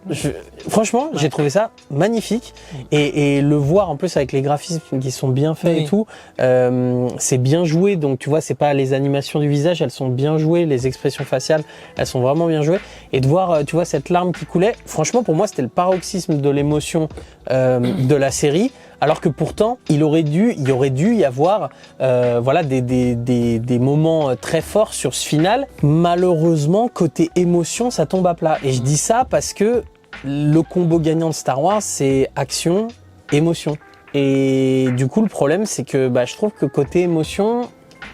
franchement, j'ai trouvé ça magnifique, et le voir en plus avec les graphismes qui sont bien faits et tout, c'est bien joué. Donc tu vois, c'est pas les animations du visage, elles sont bien jouées, les expressions faciales, elles sont vraiment bien jouées. Et de voir, tu vois, cette larme qui coulait, franchement, pour moi, c'était le paroxysme de l'émotion de la série. Alors que pourtant, il y aurait dû y avoir des moments très forts sur ce final. Malheureusement, côté émotion, ça tombe à plat. Et je dis ça parce que le combo gagnant de Star Wars, c'est action, émotion. Et du coup, le problème, c'est que je trouve que côté émotion,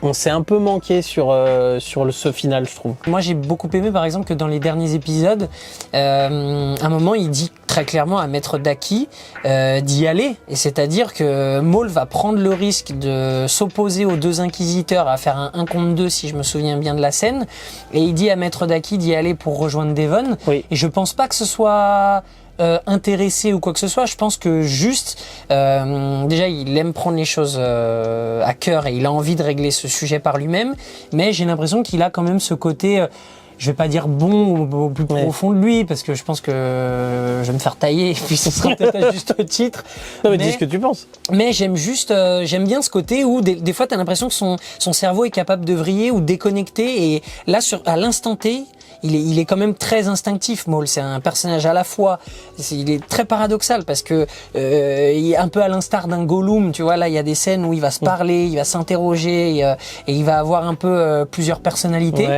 on s'est un peu manqué sur ce final, je trouve.
Moi, j'ai beaucoup aimé, par exemple, que dans les derniers épisodes, à un moment, il dit très clairement à Maître Daki d'y aller. Et c'est-à-dire que Maul va prendre le risque de s'opposer aux deux inquisiteurs, à faire un 1 contre 2, si je me souviens bien de la scène. Et il dit à Maître Daki d'y aller pour rejoindre Devon.
Oui.
Et je pense pas que ce soit intéressé ou quoi que ce soit. Je pense que juste, déjà, il aime prendre les choses à cœur et il a envie de régler ce sujet par lui-même. Mais j'ai l'impression qu'il a quand même ce côté, je vais pas dire bon au plus profond de lui, parce que je pense que je vais me faire tailler et puis ce sera peut-être à juste titre.
Non, mais dis ce que tu penses.
Mais j'aime bien ce côté où des fois t'as l'impression que son cerveau est capable de vriller ou déconnecter, et là à l'instant T, il est quand même très instinctif, Maul. C'est un personnage à la fois, il est très paradoxal parce que il est un peu à l'instar d'un Gollum, tu vois. Là, il y a des scènes où il va se parler, il va s'interroger et il va avoir un peu plusieurs personnalités,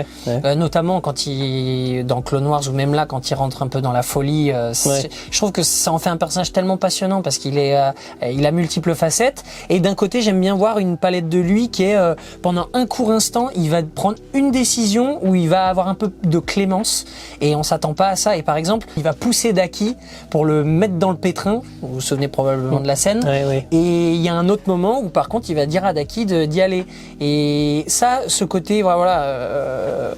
notamment quand dans Clone Wars ou même là quand il rentre un peu dans la folie. Je trouve que ça en fait un personnage tellement passionnant parce qu'il il a multiples facettes. Et d'un côté, j'aime bien voir une palette de lui qui est pendant un court instant, il va prendre une décision où il va avoir un peu de clémence et on s'attend pas à ça. Et par exemple, il va pousser Daki pour le mettre dans le pétrin. Vous vous souvenez probablement de la scène. Et il y a un autre moment où par contre, il va dire à Daki d'y aller. Et ça, ce côté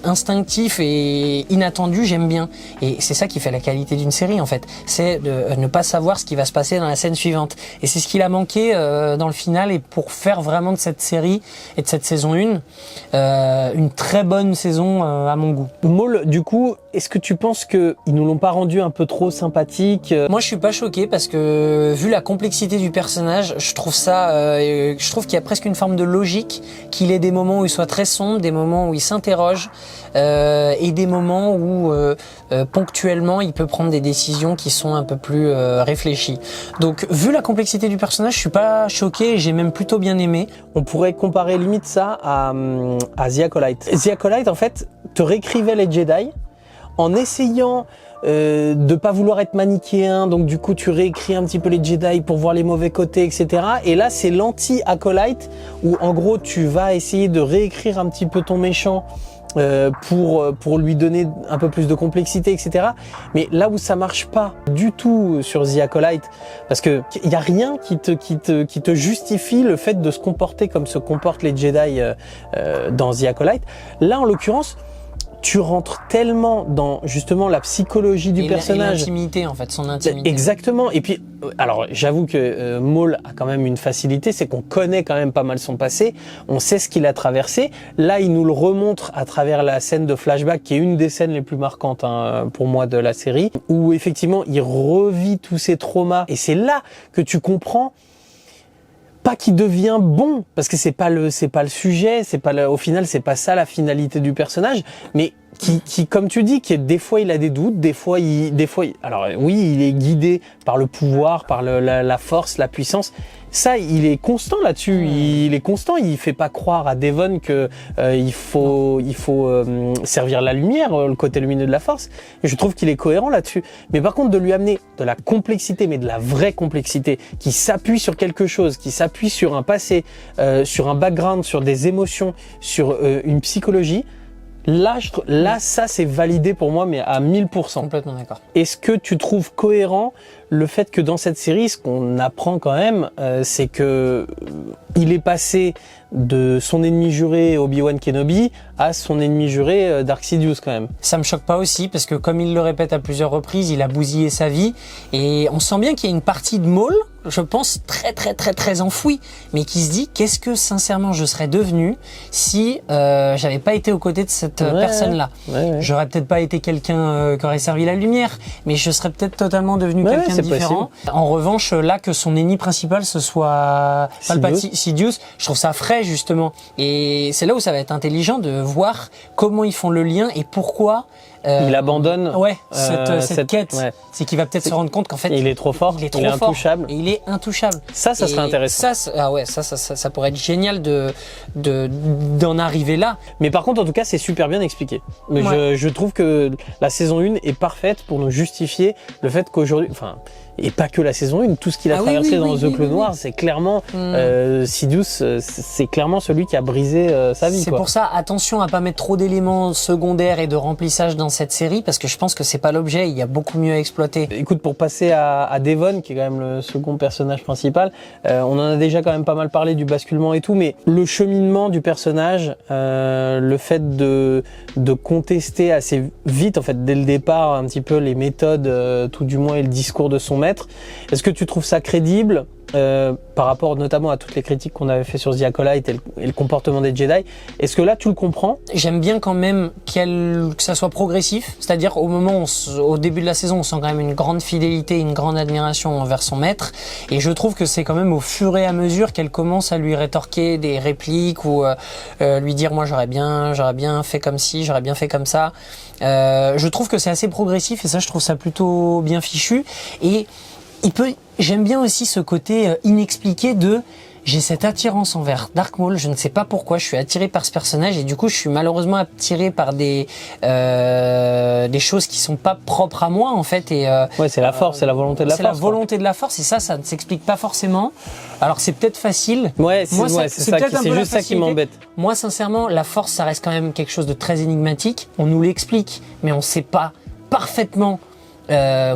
instinctif et inattendu, j'aime bien. Et c'est ça qui fait la qualité d'une série en fait. C'est de ne pas savoir ce qui va se passer dans la scène suivante. Et c'est ce qu'il a manqué dans le final, et pour faire vraiment de cette série et de cette saison 1 une très bonne saison à mon goût.
Maul, du coup, est-ce que tu penses qu'ils nous l'ont pas rendu un peu trop sympathique?
Moi, je suis pas choqué parce que vu la complexité du personnage, je trouve qu'il y a presque une forme de logique, qu'il ait des moments où il soit très sombre, des moments où il s'interroge et des moments où ponctuellement il peut prendre des décisions qui sont un peu plus réfléchies. Donc, vu la complexité du personnage, je suis pas choqué et j'ai même plutôt bien aimé.
On pourrait comparer limite ça à The Acolyte. The Acolyte, en fait, te réécrivait les Jedi en essayant de pas vouloir être manichéen, donc du coup tu réécris un petit peu les Jedi pour voir les mauvais côtés, etc. Et là c'est l'anti-Acolyte où en gros tu vas essayer de réécrire un petit peu ton méchant pour lui donner un peu plus de complexité, etc. Mais là où ça marche pas du tout sur The Acolyte, parce que il y a rien qui te justifie le fait de se comporter comme se comportent les Jedi dans The Acolyte. Là en l'occurrence, tu rentres tellement dans justement la psychologie du personnage.
L'intimité en fait, son intimité.
Exactement. Et puis, alors j'avoue que Maul a quand même une facilité, c'est qu'on connaît quand même pas mal son passé, on sait ce qu'il a traversé. Là, il nous le remontre à travers la scène de flashback, qui est une des scènes les plus marquantes pour moi de la série, où effectivement il revit tous ses traumas. Et c'est là que tu comprends. Pas qu'il devient bon, parce que c'est pas le sujet, au final c'est pas ça la finalité du personnage, mais qui comme tu dis, des fois il a des doutes, des fois alors oui, il est guidé par le pouvoir, par la force, la puissance. Ça, il est constant là-dessus. Il est constant. Il fait pas croire à Devon que il faut servir la lumière, le côté lumineux de la force. Et je trouve qu'il est cohérent là-dessus. Mais par contre, de lui amener de la complexité, mais de la vraie complexité, qui s'appuie sur quelque chose, qui s'appuie sur un passé, sur un background, sur des émotions, sur une psychologie. Là, ça c'est validé pour moi, mais à 1000%.
Complètement d'accord.
Est-ce que tu trouves cohérent le fait que dans cette série, ce qu'on apprend quand même, c'est que il est passé de son ennemi juré Obi-Wan Kenobi à son ennemi juré Dark Sidious quand même?
Ça me choque pas aussi parce que comme il le répète à plusieurs reprises, il a bousillé sa vie et on sent bien qu'il y a une partie de Maul, je pense très enfouie, mais qui se dit qu'est-ce que sincèrement je serais devenu si j'avais pas été aux côtés de cette personne-là. J'aurais peut-être pas été quelqu'un qui aurait servi la lumière, mais je serais peut-être totalement devenu quelqu'un de différent. Possible. En revanche, là que son ennemi principal ce soit Sidious, je trouve ça frais justement. Et c'est là où ça va être intelligent de voir comment ils font le lien et pourquoi
il abandonne
cette quête. Ouais. C'est qu'il va peut-être se rendre compte qu'en fait
il est trop fort, il est intouchable.
Et il est intouchable.
Ça serait intéressant.
Ça pourrait être génial d'en arriver là.
Mais par contre, en tout cas, c'est super bien expliqué. Mais je trouve que la saison 1 est parfaite pour nous justifier le fait qu'aujourd'hui, enfin, et pas que la saison 1, tout ce qu'il a traversé dans The Clone Wars, c'est clairement Sidious, c'est clairement celui qui a brisé sa vie.
C'est pour ça, attention à pas mettre trop d'éléments secondaires et de remplissage dans cette série, parce que je pense que c'est pas l'objet, il y a beaucoup mieux à exploiter.
Écoute, pour passer à Devon, qui est quand même le second personnage principal, on en a déjà quand même pas mal parlé du basculement et tout, mais le cheminement du personnage, le fait de contester assez vite, en fait, dès le départ, un petit peu les méthodes, tout du moins, et le discours de son maître. Est-ce que tu trouves ça crédible par rapport notamment à toutes les critiques qu'on avait fait sur The Acolyte et le comportement des Jedi? Est-ce que là tu le comprends?
J'aime bien quand même que ça soit progressif, c'est-à-dire au début de la saison, on sent quand même une grande fidélité, une grande admiration envers son maître, et je trouve que c'est quand même au fur et à mesure qu'elle commence à lui rétorquer des répliques ou lui dire moi j'aurais bien fait comme ci, j'aurais bien fait comme ça. Je trouve que c'est assez progressif et ça je trouve ça plutôt bien fichu. Et j'aime bien aussi ce côté inexpliqué de j'ai cette attirance envers Darth Maul, je ne sais pas pourquoi, je suis attiré par ce personnage et du coup je suis malheureusement attiré par des choses qui sont pas propres à moi en fait. Et
ouais, c'est la force, c'est la volonté de la force.
C'est la volonté de la force et ça ne s'explique pas forcément. Alors c'est peut-être facile.
Ouais, c'est juste ça qui m'embête.
Moi sincèrement, la force ça reste quand même quelque chose de très énigmatique. On nous l'explique, mais on sait pas parfaitement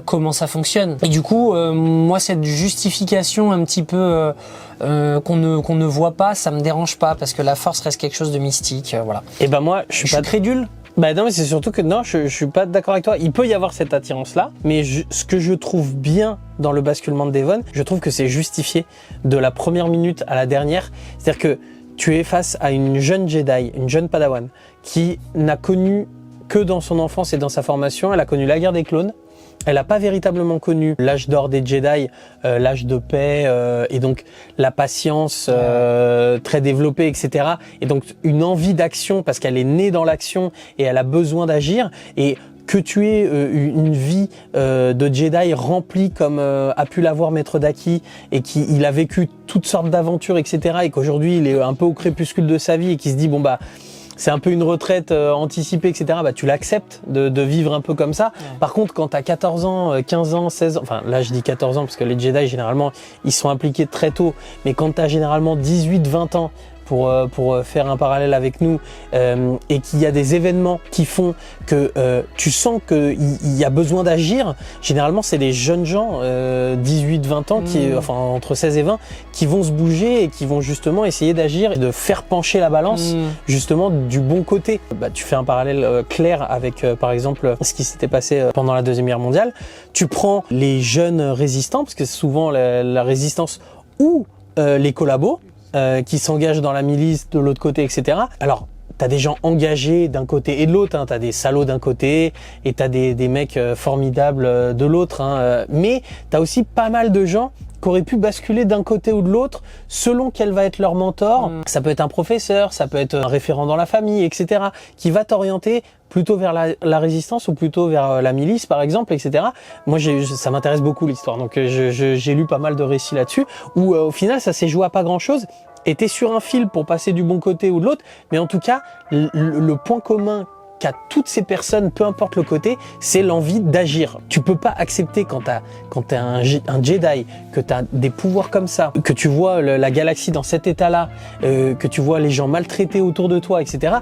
comment ça fonctionne. Et du coup, moi, cette justification un petit peu qu'on ne voit pas, ça me dérange pas parce que la force reste quelque chose de mystique. Voilà.
Et ben moi, je suis pas crédule. Bah non, mais c'est surtout que non, je suis pas d'accord avec toi. Il peut y avoir cette attirance-là, mais ce que je trouve bien dans le basculement de Devon, je trouve que c'est justifié de la première minute à la dernière. C'est-à-dire que tu es face à une jeune Jedi, une jeune Padawan, qui n'a connu que dans son enfance et dans sa formation, elle a connu la guerre des clones. Elle n'a pas véritablement connu l'âge d'or des Jedi, l'âge de paix et donc la patience très développée, etc. Et donc une envie d'action parce qu'elle est née dans l'action et elle a besoin d'agir. Et que tu aies une vie de Jedi remplie comme a pu l'avoir Maître Daki et qu'il a vécu toutes sortes d'aventures, etc. Et qu'aujourd'hui il est un peu au crépuscule de sa vie et qui se dit bon bah c'est un peu une retraite anticipée, etc. Bah, tu l'acceptes de vivre un peu comme ça. Ouais. Par contre, quand tu as 14 ans, 15 ans, 16 ans, enfin là je dis 14 ans parce que les Jedi généralement ils sont impliqués très tôt, mais quand tu as généralement 18, 20 ans, pour faire un parallèle avec nous, et qu'il y a des événements qui font que tu sens qu'il y a besoin d'agir, généralement c'est des jeunes gens, 18-20 ans, enfin entre 16 et 20, qui vont se bouger et qui vont justement essayer d'agir et de faire pencher la balance justement du bon côté. Bah, tu fais un parallèle clair avec par exemple ce qui s'était passé pendant la Deuxième Guerre mondiale. Tu prends les jeunes résistants, parce que c'est souvent la résistance ou les collabos, qui s'engagent dans la milice de l'autre côté, etc. Alors, t'as des gens engagés d'un côté et de l'autre, hein. T'as des salauds d'un côté et t'as des mecs formidables de l'autre, hein. Mais t'as aussi pas mal de gens qui auraient pu basculer d'un côté ou de l'autre selon quel va être leur mentor. Ça peut être un professeur, ça peut être un référent dans la famille, etc. qui va t'orienter plutôt vers la résistance ou plutôt vers la milice par exemple, etc. Moi ça m'intéresse beaucoup l'histoire, donc j'ai lu pas mal de récits là-dessus où au final ça s'est joué à pas grand-chose. Et t'es sur un fil pour passer du bon côté ou de l'autre, mais en tout cas le point commun qu'à toutes ces personnes, peu importe le côté, c'est l'envie d'agir. Tu peux pas accepter quand t'es un Jedi, que t'as des pouvoirs comme ça, que tu vois la galaxie dans cet état-là, que tu vois les gens maltraités autour de toi, etc.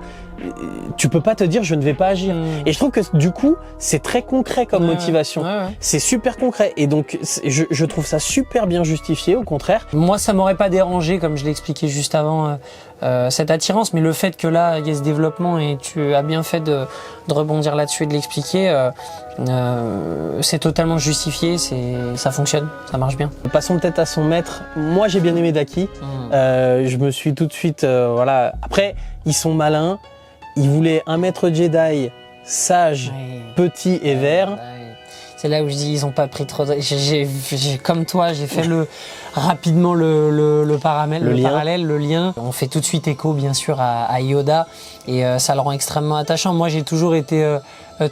Tu peux pas te dire je ne vais pas agir. Et je trouve que du coup c'est très concret comme motivation. C'est super concret et donc je trouve ça super bien justifié, au contraire.
Moi ça m'aurait pas dérangé, comme je l'ai expliqué juste avant, cette attirance, mais le fait que là il y ait ce développement et tu as bien fait de rebondir là-dessus et de l'expliquer, c'est totalement justifié, ça fonctionne, ça marche bien.
Passons peut-être à son maître. Moi j'ai bien aimé Daki. Je me suis tout de suite voilà. Après ils sont malins. Ils voulaient un maître Jedi sage, petit et vert.
C'est là où je dis ils ont pas pris trop. Comme toi, j'ai fait rapidement le parallèle, le lien. On fait tout de suite écho bien sûr à Yoda et ça le rend extrêmement attachant. Moi, j'ai toujours été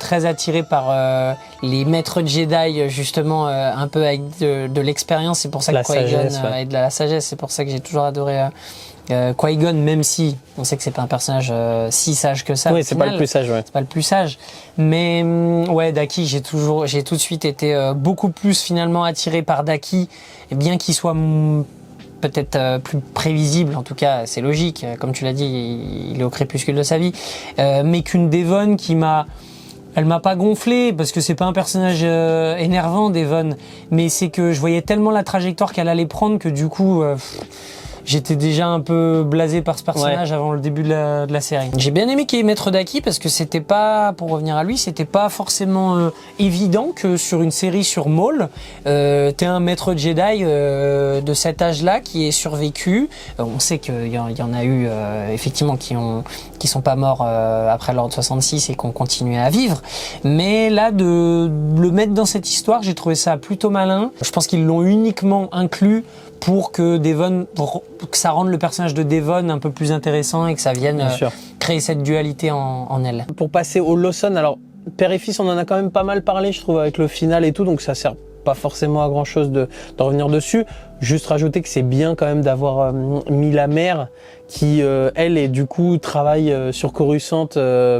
très attiré par les maîtres Jedi, justement un peu avec de l'expérience. C'est pour ça que Qui-Gon et de la sagesse. C'est pour ça que j'ai toujours adoré Qui-Gon, même si on sait que c'est pas un personnage si sage que ça.
Oui, c'est pas le plus sage, ouais.
C'est pas le plus sage. Mais ouais, Daki, j'ai tout de suite été beaucoup plus finalement attiré par Daki, et bien qu'il soit peut-être plus prévisible, en tout cas c'est logique, comme tu l'as dit, il est au crépuscule de sa vie, mais qu'une Devon elle m'a pas gonflé parce que c'est pas un personnage énervant, Devon, mais c'est que je voyais tellement la trajectoire qu'elle allait prendre que du coup j'étais déjà un peu blasé par ce personnage avant le début de la série. J'ai bien aimé qu'il y ait Maître Daki parce que c'était pas, pour revenir à lui, c'était pas forcément évident que sur une série sur Maul, t'es un maître Jedi de cet âge-là qui est survécu. On sait qu'il y en a eu effectivement qui sont pas morts après l'ordre 66 et qui ont continué à vivre. Mais là, de le mettre dans cette histoire, j'ai trouvé ça plutôt malin. Je pense qu'ils l'ont uniquement inclus pour que ça rende le personnage de Devon un peu plus intéressant et que ça vienne créer cette dualité en elle.
Pour passer au Lawson, alors père et fils, on en a quand même pas mal parlé, je trouve, avec le final et tout, donc ça sert pas forcément à grand chose de revenir dessus. Juste rajouter que c'est bien quand même d'avoir mis la mère qui, elle, et du coup, travaille sur Coruscant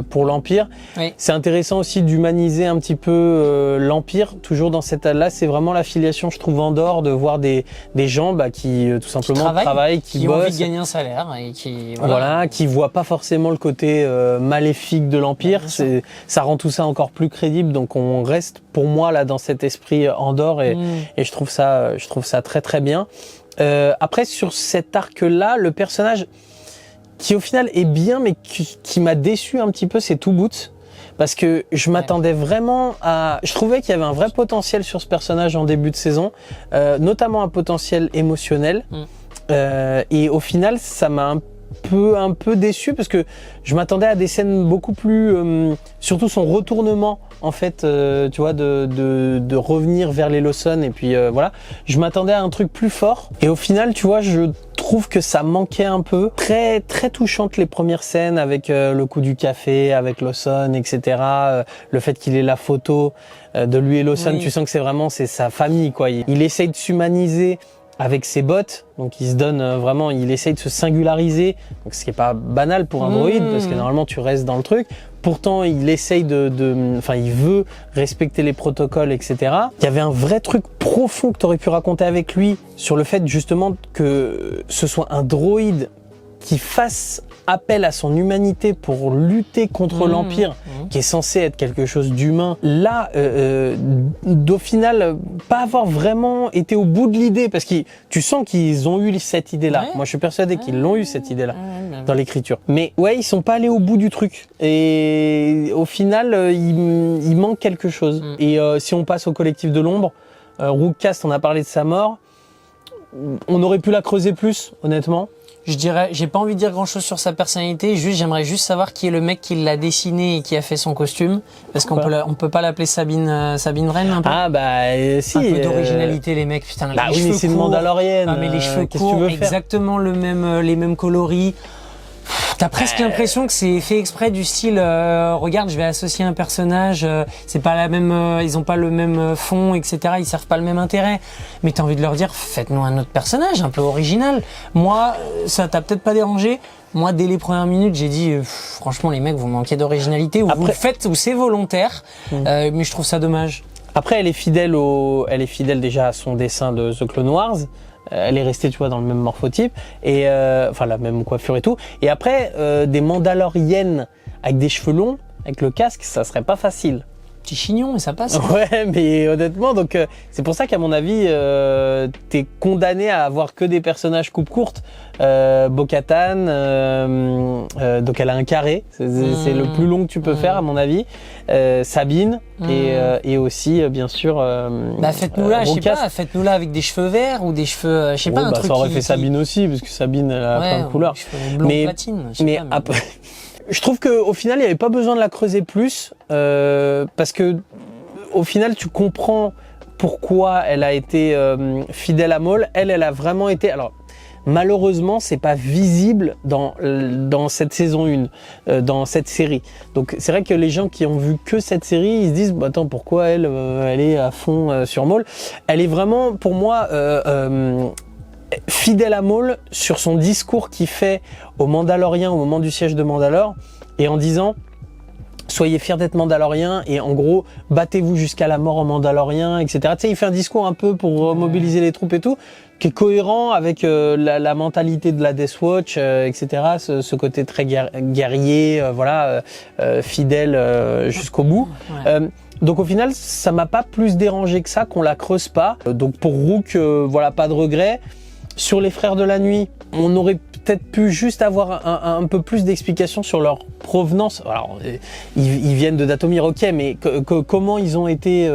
pour l'Empire. Oui. C'est intéressant aussi d'humaniser un petit peu l'Empire, toujours dans cette... Là, c'est vraiment l'affiliation, je trouve, Andorre, de voir des gens qui, tout simplement, travaillent, qui bossent.
Ont envie de gagner un salaire et qui...
Voilà, qui voient pas forcément le côté maléfique de l'Empire. Ça rend tout ça encore plus crédible, donc on reste, pour moi, là, dans cet esprit Andorre et je trouve ça très, très bien. Après, sur cet arc-là, le personnage qui au final est bien, mais qui m'a déçu un petit peu, c'est Two Boots. Parce que je m'attendais vraiment à... Je trouvais qu'il y avait un vrai potentiel sur ce personnage en début de saison, notamment un potentiel émotionnel. Et au final, ça m'a un peu déçu parce que je m'attendais à des scènes beaucoup plus... surtout son retournement, en fait, tu vois, de revenir vers les Lawson et puis voilà. Je m'attendais à un truc plus fort et au final, tu vois, je trouve que ça manquait un peu. Très, très touchante les premières scènes avec le coup du café, avec Lawson, etc. Le fait qu'il ait la photo de lui et Lawson, tu sens que c'est sa famille, quoi. Il essaye de s'humaniser avec ses bottes, donc il se donne vraiment, il essaye de se singulariser, donc ce qui est pas banal pour un droïde, parce que normalement tu restes dans le truc. Pourtant, il essaye il veut respecter les protocoles, etc. Il y avait un vrai truc profond que tu aurais pu raconter avec lui sur le fait justement que ce soit un droïde qui fasse appel à son humanité pour lutter contre l'Empire, qui est censé être quelque chose d'humain. Là, au final, pas avoir vraiment été au bout de l'idée, parce que tu sens qu'ils ont eu cette idée-là. Moi, je suis persuadé qu'ils l'ont eu, cette idée-là, dans l'écriture. Mais ouais, ils sont pas allés au bout du truc. Et au final, il manque quelque chose. Et si on passe au collectif de l'ombre, Rookcast, on a parlé de sa mort. On aurait pu la creuser plus, honnêtement.
Je dirais, j'ai pas envie de dire grand chose sur sa personnalité, j'aimerais juste savoir qui est le mec qui l'a dessiné et qui a fait son costume. Parce qu'on peut pas l'appeler Sabine Wren un peu.
Ah bah si.
Un peu d'originalité les mecs, putain.
Bah oui, mais c'est une Mandalorienne.
Ah mais les cheveux courts, exactement les mêmes coloris. T'as presque l'impression que c'est fait exprès du style regarde, je vais associer un personnage, c'est pas la même, ils ont pas le même fond, etc. Ils servent pas le même intérêt. Mais t'as envie de leur dire, faites-nous un autre personnage un peu original. Moi, ça t'a peut-être pas dérangé. Moi, dès les premières minutes, j'ai dit, franchement, les mecs, vous manquez d'originalité, ou vous le faites, ou c'est volontaire. Mais je trouve ça dommage.
Après, elle est fidèle déjà à son dessin de The Clone Wars. Elle est restée, tu vois, dans le même morphotype et enfin la même coiffure et tout. Et après, des Mandaloriennes avec des cheveux longs, avec le casque, ça serait pas facile.
Petit chignon, mais ça passe.
Ouais, mais honnêtement, donc c'est pour ça qu'à mon avis, t'es condamné à avoir que des personnages coupe courte. Bo-Katan, donc elle a un carré, c'est le plus long que tu peux faire à mon avis. Sabine et aussi bien sûr.
Faites-nous-la, je sais pas, faites-nous-la avec des cheveux verts ou des cheveux, je sais pas, un truc.
Ça aurait fait Sabine aussi, parce que Sabine elle a plein de couleurs.
Blanc, platine,
après. Je trouve qu'au final, il n'y avait pas besoin de la creuser plus, parce que au final, tu comprends pourquoi elle a été fidèle à Maul. Elle a vraiment été... Alors, malheureusement, c'est pas visible dans cette saison 1, dans cette série. Donc, c'est vrai que les gens qui ont vu que cette série, ils se disent, bah, attends, pourquoi elle est à fond sur Maul? Elle est vraiment, pour moi... fidèle à Maul sur son discours qu'il fait aux Mandaloriens au moment du siège de Mandalore, et en disant soyez fiers d'être Mandaloriens et en gros battez-vous jusqu'à la mort en Mandalorien, etc. Tu sais, il fait un discours un peu pour mobiliser les troupes et tout, qui est cohérent avec la mentalité de la Death Watch, etc. Ce côté très guerrier, fidèle jusqu'au bout.
Ouais.
Donc au final, ça m'a pas plus dérangé que ça, qu'on la creuse pas. Donc pour Rook, pas de regret. Sur les Frères de la Nuit, on aurait peut-être pu juste avoir un peu plus d'explications sur leur provenance. Alors, ils viennent de Dathomir, ok, mais comment ils ont été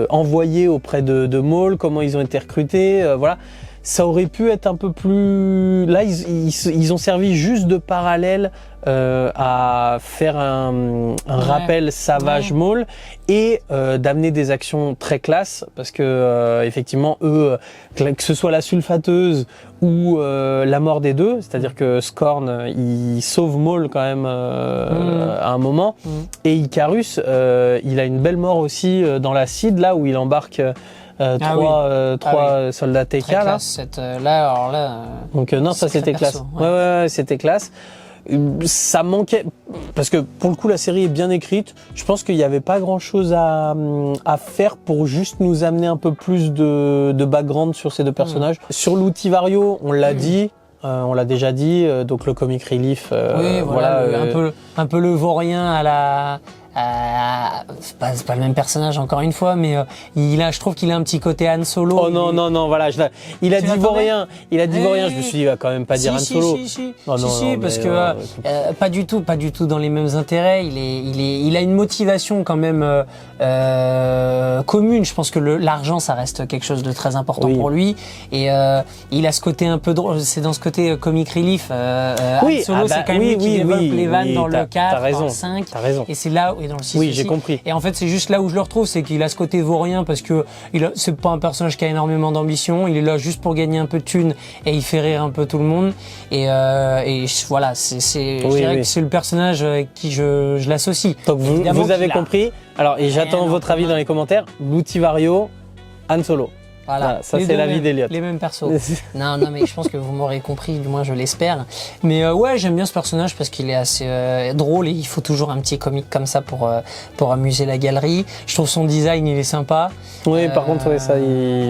envoyés auprès de Maul, comment ils ont été recrutés, voilà. Ça aurait pu être un peu plus... Là, ils ont servi juste de parallèle à faire un rappel savage Maul et d'amener des actions très classes, parce que effectivement, eux, que ce soit la sulfateuse ou la mort des deux, c'est-à-dire que Scorn, il sauve Maul quand même à un moment, et Icarus, il a une belle mort aussi dans l'acide, là où il embarque... trois soldats TK
très classe, là.
Donc non, ça c'était classe. Ouais, c'était classe. Ça manquait parce que pour le coup la série est bien écrite. Je pense qu'il n'y avait pas grand chose à faire pour juste nous amener un peu plus de background sur ces deux personnages. Sur l'outil Vario, on l'a dit. On l'a déjà dit, donc le comic relief.
Un peu le vaurien à la. C'est pas le même personnage encore une fois, mais je trouve qu'il a un petit côté Han Solo.
Oh non, voilà, il a dit vaurien, je me suis dit, il va quand même pas dire Han Solo.
Parce que pas du tout dans les mêmes intérêts. Il a une motivation quand même commune. Je pense que l'argent, ça reste quelque chose de très important pour lui, et il a ce côté un peu drôle. C'est dans ce côté comic relief. Han Solo, c'est quand même lui qui développe les vannes dans le 4, dans le 5,
et
c'est là où dans le 6
oui,
aussi.
j'ai compris.
Et en fait, c'est juste là où je le retrouve, c'est qu'il a ce côté vaurien parce que c'est pas un personnage qui a énormément d'ambition. Il est là juste pour gagner un peu de thunes et il fait rire un peu tout le monde. Et voilà, je dirais que c'est le personnage avec qui je l'associe.
Donc vous avez compris. Alors, et j'attends votre avis dans les commentaires. L'outil Vario, Han Solo.
Voilà,
ça c'est l'avis d'Eliott.
Les mêmes persos. non, mais je pense que vous m'aurez compris, du moins je l'espère. Mais j'aime bien ce personnage parce qu'il est assez drôle et il faut toujours un petit comique comme ça pour amuser la galerie. Je trouve son design, il est sympa.
Oui, par contre,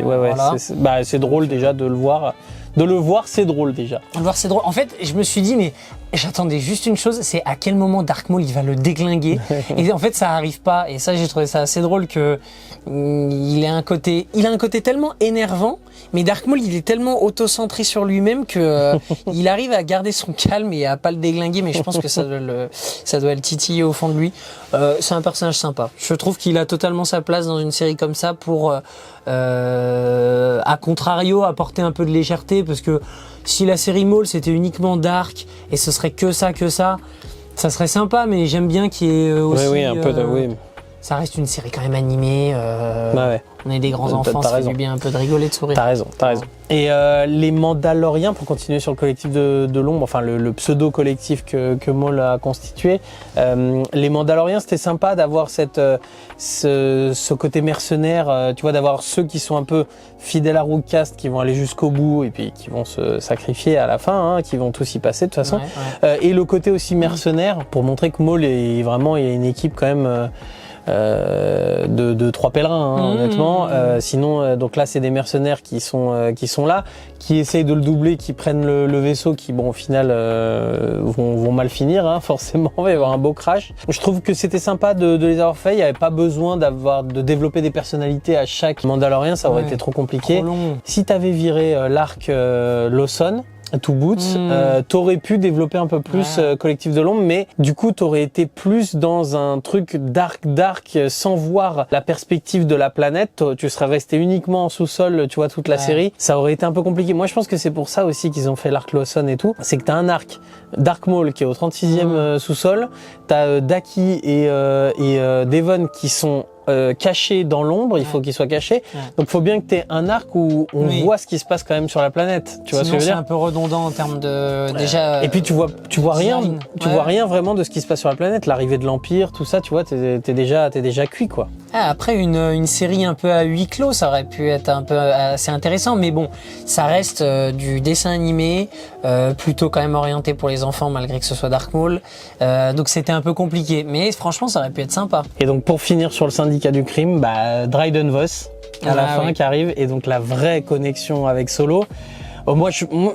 voilà. C'est drôle déjà de le voir. De le voir, c'est drôle déjà.
De le voir, c'est drôle. En fait, je me suis dit, mais j'attendais juste une chose, c'est à quel moment Dark Maul il va le déglinguer. Et en fait, ça arrive pas. Et ça, j'ai trouvé ça assez drôle que il a un côté tellement énervant, mais Dark Maul il est tellement auto-centré sur lui-même que il arrive à garder son calme et à pas le déglinguer. Mais je pense que ça doit le titiller au fond de lui. C'est un personnage sympa. Je trouve qu'il a totalement sa place dans une série comme ça pour, à contrario, apporter un peu de légèreté, parce que si la série Maul c'était uniquement dark et ce serait que ça, ça serait sympa, mais j'aime bien qu'il y ait aussi... Ça reste une série quand même animée. On est des grands enfants, ça fait du bien un peu de rigoler, de sourire.
T'as raison. Et les Mandaloriens, pour continuer sur le collectif de l'ombre, enfin le pseudo-collectif que Maul a constitué, les Mandaloriens, c'était sympa d'avoir ce côté mercenaire, tu vois, d'avoir ceux qui sont un peu fidèles à Rookcast, qui vont aller jusqu'au bout et puis qui vont se sacrifier à la fin, qui vont tous y passer de toute façon. Et le côté aussi mercenaire, pour montrer que Maul il y a une équipe quand même... de trois pèlerins, honnêtement. Sinon, donc là, c'est des mercenaires qui sont là, qui essayent de le doubler, qui prennent le vaisseau, qui, bon, au final, vont mal finir, forcément. Il va y avoir un beau crash. Je trouve que c'était sympa de les avoir fait. Il n'y avait pas besoin de développer des personnalités à chaque Mandalorien. Ça aurait été trop compliqué.
Trop long.
Si t'avais viré l'arc Lawson, To Boots, t'aurais pu développer un peu plus Collectif de l'ombre, mais du coup t'aurais été plus dans un truc dark sans voir la perspective de la planète. Tu serais resté uniquement en sous-sol, tu vois, toute la série. Ça aurait été un peu compliqué. Moi je pense que c'est pour ça aussi qu'ils ont fait l'arc Lawson et tout. C'est que t'as un arc Dark Maul qui est au 36e sous-sol, t'as Daki et Devon qui sont caché dans l'ombre, il faut qu'il soit caché. Donc, il faut bien que tu aies un arc où on voit ce qui se passe quand même sur la planète. Tu vois ce que je veux dire ?
C'est un peu redondant en termes de déjà.
Et puis tu vois rien, vois rien vraiment de ce qui se passe sur la planète. L'arrivée de l'Empire, tout ça, tu vois, t'es déjà cuit quoi.
Après, une série un peu à huis clos, ça aurait pu être un peu assez intéressant, mais bon, ça reste du dessin animé, plutôt quand même orienté pour les enfants, malgré que ce soit Dark Maul. Donc c'était un peu compliqué, mais franchement, ça aurait pu être sympa.
Et donc pour finir sur le syndicat du crime, Dryden Voss à la fin qui arrive, et donc la vraie connexion avec Solo. Moi,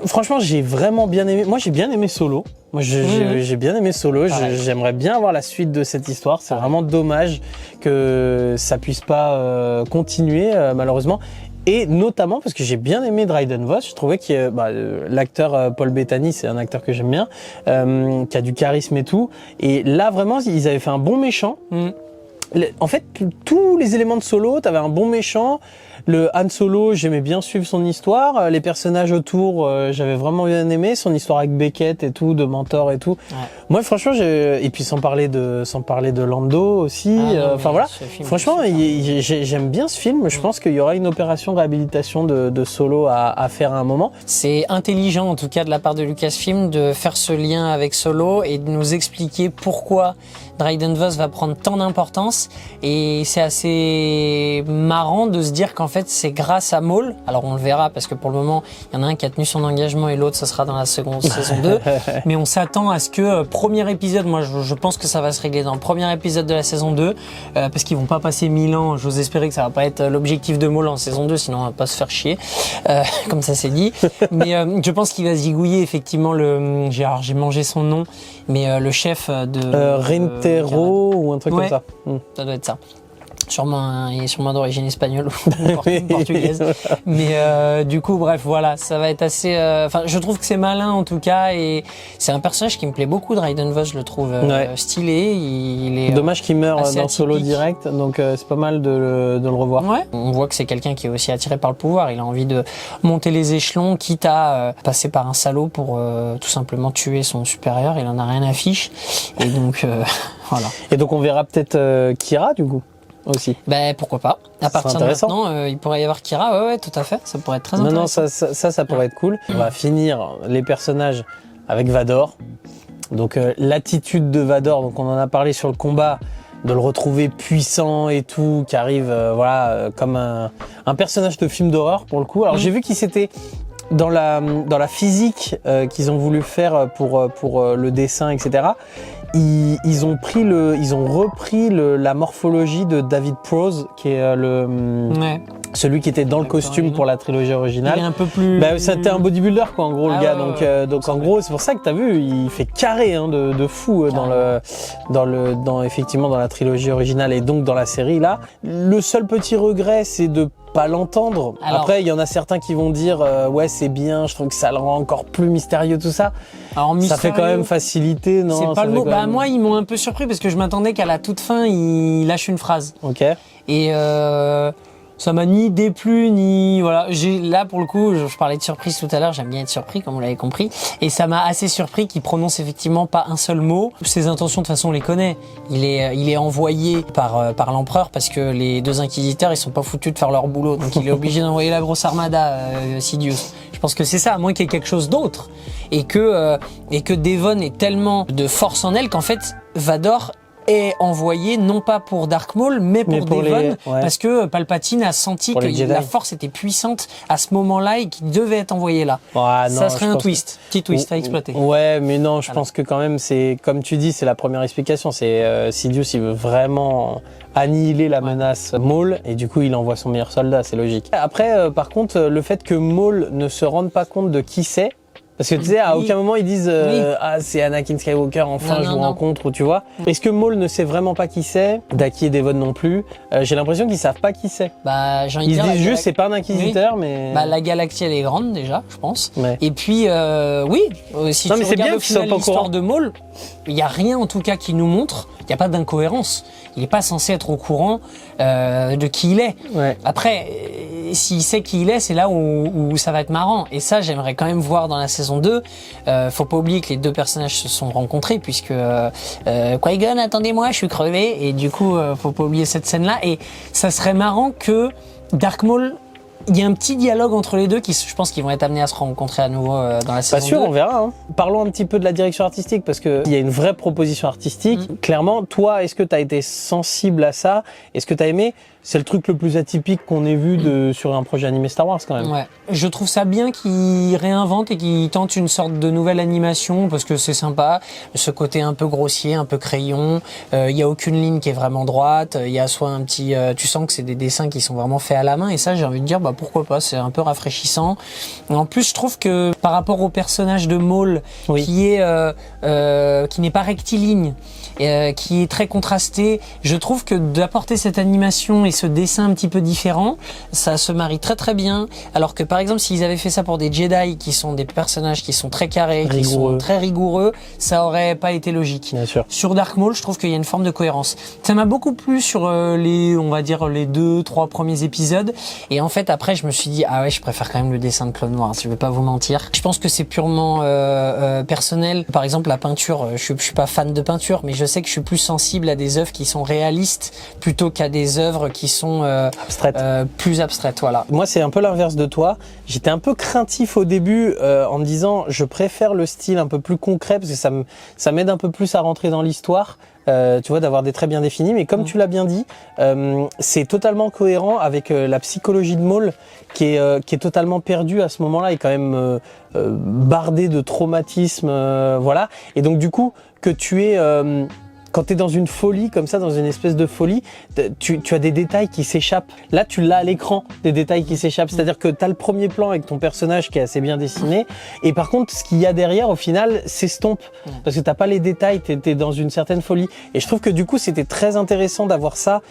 franchement, j'ai vraiment bien aimé. Moi, j'ai bien aimé Solo. Moi, j'ai bien aimé Solo. J'aimerais bien voir la suite de cette histoire. C'est vraiment dommage que ça puisse pas continuer, malheureusement. Et notamment parce que j'ai bien aimé Dryden Voss. Je trouvais que l'acteur Paul Bettany, c'est un acteur que j'aime bien, qui a du charisme et tout. Et là, vraiment, ils avaient fait un bon méchant. En fait, tous les éléments de Solo, t'avais un bon méchant. Le Han Solo, j'aimais bien suivre son histoire. Les personnages autour, j'avais vraiment bien aimé son histoire avec Beckett et tout, de mentor et tout. Ouais. Moi, franchement, et puis sans parler de Lando aussi. Enfin voilà. Franchement, j'aime bien ce film. Je pense qu'il y aura une opération de réhabilitation de Solo à faire à un moment.
C'est intelligent, en tout cas, de la part de Lucasfilm, de faire ce lien avec Solo et de nous expliquer pourquoi Dryden Voss va prendre tant d'importance. Et c'est assez marrant de se dire qu'en fait c'est grâce à Maul. Alors on le verra parce que pour le moment il y en a un qui a tenu son engagement et l'autre ça sera dans la seconde saison 2. Mais on s'attend à ce que premier épisode, moi je pense que ça va se régler dans le premier épisode de la saison 2 parce qu'ils vont pas passer 1000 ans. J'ose espérer que ça va pas être l'objectif de Maul en saison 2, sinon on va pas se faire chier comme ça c'est dit. Mais je pense qu'il va zigouiller effectivement j'ai mangé son nom, mais le chef de
Rintero ou un truc comme ça.
Ça doit être ça. Il est sûrement d'origine espagnole ou portugaise. Mais du coup, bref, voilà, ça va être assez... je trouve que c'est malin en tout cas, et c'est un personnage qui me plaît beaucoup. Dryden Voss, je le trouve stylé. Il est
dommage qu'il meure dans Solo direct, donc c'est pas mal de le revoir.
Ouais. On voit que c'est quelqu'un qui est aussi attiré par le pouvoir. Il a envie de monter les échelons, quitte à passer par un salaud pour tout simplement tuer son supérieur. Il en a rien à fiche. Et donc, voilà.
Et donc on verra peut-être Kira du coup aussi.
Pourquoi pas. À partir de maintenant, il pourrait y avoir Kira. Ouais, tout à fait. Ça pourrait être très intéressant.
Non, ça pourrait être cool. On va finir les personnages avec Vador. Donc l'attitude de Vador, donc on en a parlé sur le combat, de le retrouver puissant et tout, qui arrive comme un personnage de film d'horreur pour le coup. Alors j'ai vu qu'il s'était dans la physique qu'ils ont voulu faire pour le dessin, etc. Ils ont repris la morphologie de David Prowse, qui est celui qui était dans le costume pour la trilogie originale.
Il est un peu plus...
c'était un bodybuilder quoi, en gros, le gars. Donc en gros, c'est pour ça que t'as vu, il fait carré de fou effectivement dans la trilogie originale et donc dans la série là. Le seul petit regret, c'est de pas l'entendre. Après, il y en a certains qui vont dire ouais, c'est bien, je trouve que ça le rend encore plus mystérieux tout ça.
Alors,
ça fait quand même facilité, non?
C'est pas le mot. Moi, ils m'ont un peu surpris parce que je m'attendais qu'à la toute fin, il lâche une phrase.
OK.
Et ça m'a ni déplu ni voilà. Là pour le coup, je parlais de surprise tout à l'heure. J'aime bien être surpris, comme vous l'avez compris. Et ça m'a assez surpris qu'il prononce effectivement pas un seul mot. Ses intentions de toute façon, on les connaît. Il est envoyé par l'empereur parce que les deux inquisiteurs ils sont pas foutus de faire leur boulot. Donc il est obligé d'envoyer la grosse armada Sidious. Je pense que c'est ça, à moins qu'il y ait quelque chose d'autre et que Devon ait tellement de force en elle qu'en fait Vador est envoyé non pas pour Dark Maul mais pour Devon parce que Palpatine a senti que la force était puissante à ce moment-là et qu'il devait être envoyé là. Ça serait un twist, petit twist à exploiter.
Ouais, mais non, je pense que quand même c'est comme tu dis, c'est la première explication, c'est Sidious il veut vraiment annihiler la menace Maul et du coup il envoie son meilleur soldat, c'est logique. Après par contre le fait que Maul ne se rende pas compte de qui c'est, parce que tu sais, à aucun moment ils disent c'est Anakin Skywalker, enfin je vous rencontre, ou tu vois. Est-ce que Maul ne sait vraiment pas qui c'est? Daki et Devon non plus. J'ai l'impression qu'ils savent pas qui c'est. Ils se disent juste c'est pas un inquisiteur, mais...
la galaxie elle est grande déjà, je pense. Ouais. Et puis si tu regardes au final l'histoire de Maul, il y a rien en tout cas qui nous montre, il y a pas d'incohérence. Il est pas censé être au courant de qui il est. Ouais. Après, s'il sait qui il est, c'est là où ça va être marrant. Et ça, j'aimerais quand même voir dans la saison 2. Faut pas oublier que les deux personnages se sont rencontrés puisque Qui-Gon, attendez-moi, je suis crevé. Et du coup, faut pas oublier cette scène-là. Et ça serait marrant que Dark Maul il y a un petit dialogue entre les deux qui, je pense, qu'ils vont être amenés à se rencontrer à nouveau dans la saison 2.
Pas sûr, on verra. Hein. Parlons un petit peu de la direction artistique parce que il y a une vraie proposition artistique. Clairement, toi, est-ce que tu as été sensible à ça? Est-ce que tu as aimé? C'est le truc le plus atypique qu'on ait vu sur un projet animé Star Wars quand même.
Ouais. Je trouve ça bien qu'ils réinventent et qu'ils tentent une sorte de nouvelle animation parce que c'est sympa. Ce côté un peu grossier, un peu crayon. Il y a aucune ligne qui est vraiment droite. Il y a soit un petit, tu sens que c'est des dessins qui sont vraiment faits à la main et ça, j'ai envie de dire, bah pourquoi pas. C'est un peu rafraîchissant. En plus, je trouve que par rapport au personnage de Maul, qui n'est pas rectiligne, qui est très contrasté, je trouve que d'apporter cette animation et ce dessin un petit peu différent, ça se marie très très bien. Alors que par exemple, s'ils avaient fait ça pour des Jedi, qui sont des personnages qui sont très carrés, qui sont très rigoureux, ça aurait pas été logique.
Bien sûr.
Sur Dark Maul, je trouve qu'il y a une forme de cohérence. Ça m'a beaucoup plu sur les 2-3 premiers épisodes. Et en fait, après, je me suis dit, ah ouais, je préfère quand même le dessin de Clone Wars, je vais pas vous mentir. Je pense que c'est purement personnel. Par exemple, la peinture, je suis pas fan de peinture, mais je sais que je suis plus sensible à des œuvres qui sont réalistes plutôt qu'à des œuvres qui sont plus abstraites. Voilà.
Moi, c'est un peu l'inverse de toi. J'étais un peu craintif au début en me disant, je préfère le style un peu plus concret parce que ça m'aide un peu plus à rentrer dans l'histoire. Tu vois, d'avoir des traits bien définis, mais comme tu l'as bien dit, c'est totalement cohérent avec la psychologie de Maul qui est totalement perdue à ce moment-là et quand même bardée de traumatismes, voilà. Et donc du coup, que tu es quand tu es dans une folie comme ça, dans une espèce de folie, tu as des détails qui s'échappent. Là, tu l'as à l'écran, des détails qui s'échappent. C'est-à-dire que tu as le premier plan avec ton personnage qui est assez bien dessiné. Et par contre, ce qu'il y a derrière, au final, s'estompe. Parce que tu n'as pas les détails, tu es dans une certaine folie. Et je trouve que du coup, c'était très intéressant d'avoir ça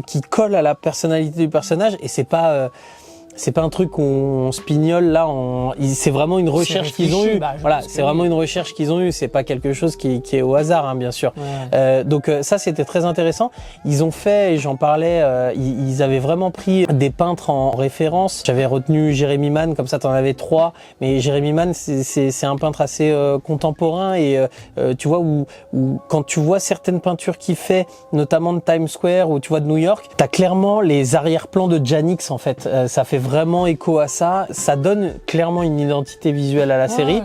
qui colle à la personnalité du personnage. Et c'est pas un truc qu'on spignole là, c'est vraiment une recherche qu'ils ont eue. Voilà, c'est vraiment une recherche qu'ils ont eue. C'est pas quelque chose qui est au hasard, hein, bien sûr. Ouais. Donc ça, c'était très intéressant. Ils ont fait, et j'en parlais, ils avaient vraiment pris des peintres en référence. J'avais retenu Jeremy Mann, comme ça, t'en avais 3. Mais Jeremy Mann, c'est un peintre assez contemporain et tu vois où quand tu vois certaines peintures qu'il fait, notamment de Times Square ou tu vois de New York, t'as clairement les arrière-plans de Janix en fait. Ça fait vraiment écho à ça. Ça donne clairement une identité visuelle à la série.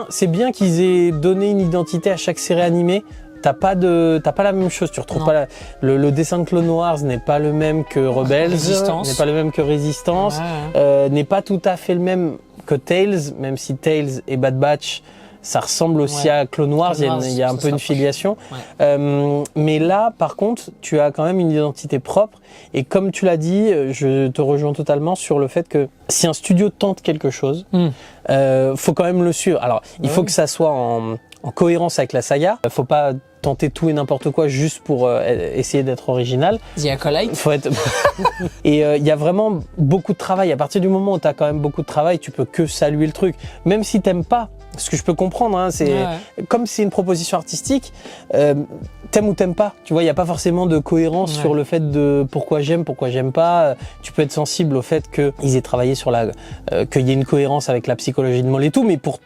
C'est bien qu'ils aient donné une identité à chaque série animée. T'as pas la même chose. Tu retrouves pas le dessin de Clone Wars n'est pas le même que Rebels, n'est pas le même que Résistance, n'est pas tout à fait le même que Tales, même si Tales et Bad Batch ça ressemble aussi à Clone Wars, il y a un peu une filiation. Ouais. Mais là, par contre, tu as quand même une identité propre. Et comme tu l'as dit, je te rejoins totalement sur le fait que si un studio tente quelque chose, faut quand même le suivre. Alors, il faut que ça soit en cohérence avec la saga. Faut pas tenter tout et n'importe quoi juste pour essayer d'être original.
The Acolyte.
Faut être... Et il y a vraiment beaucoup de travail. À partir du moment où tu as quand même beaucoup de travail, tu peux que saluer le truc. Même si t'aimes pas, ce que je peux comprendre, hein, c'est comme c'est une proposition artistique, t'aimes ou t'aimes pas. Tu vois, il n'y a pas forcément de cohérence sur le fait de pourquoi j'aime pas. Tu peux être sensible au fait qu'ils aient travaillé sur qu'il y ait une cohérence avec la psychologie de Maul et tout, mais pour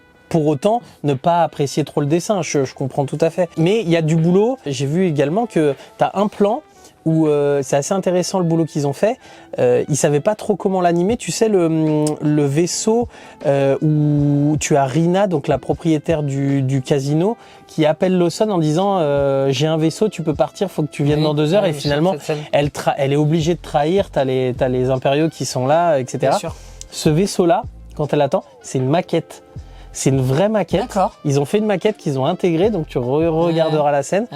autant, ne pas apprécier trop le dessin, je comprends tout à fait. Mais il y a du boulot. J'ai vu également que tu as un plan où c'est assez intéressant le boulot qu'ils ont fait. Ils savaient pas trop comment l'animer. Tu sais, le vaisseau où tu as Rina, donc la propriétaire du casino, qui appelle Lawson en disant j'ai un vaisseau, tu peux partir, faut que tu viennes dans 2 heures. Et finalement, elle est obligée de trahir. T'as les impériaux qui sont là, etc.
Bien sûr.
Ce vaisseau-là, quand elle attend, c'est une maquette. C'est une vraie maquette.
D'accord.
Ils ont fait une maquette qu'ils ont intégrée, donc tu regarderas la scène.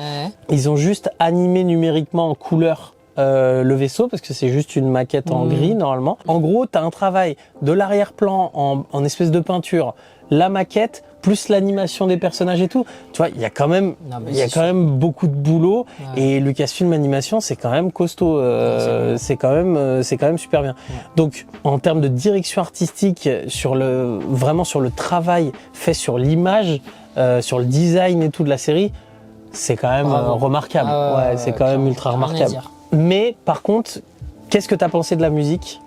Ils ont juste animé numériquement en couleur le vaisseau, parce que c'est juste une maquette en gris normalement. En gros, tu as un travail de l'arrière-plan en espèce de peinture, la maquette, plus l'animation des personnages et tout. Tu vois, il y a quand même beaucoup de boulot. Et Lucasfilm Animation, c'est quand même costaud. C'est quand même super bien. Donc, en termes de direction artistique, vraiment sur le travail fait sur l'image, sur le design et tout de la série, c'est quand même remarquable. C'est quand même ultra remarquable. Mais par contre, qu'est-ce que tu as pensé de la musique ?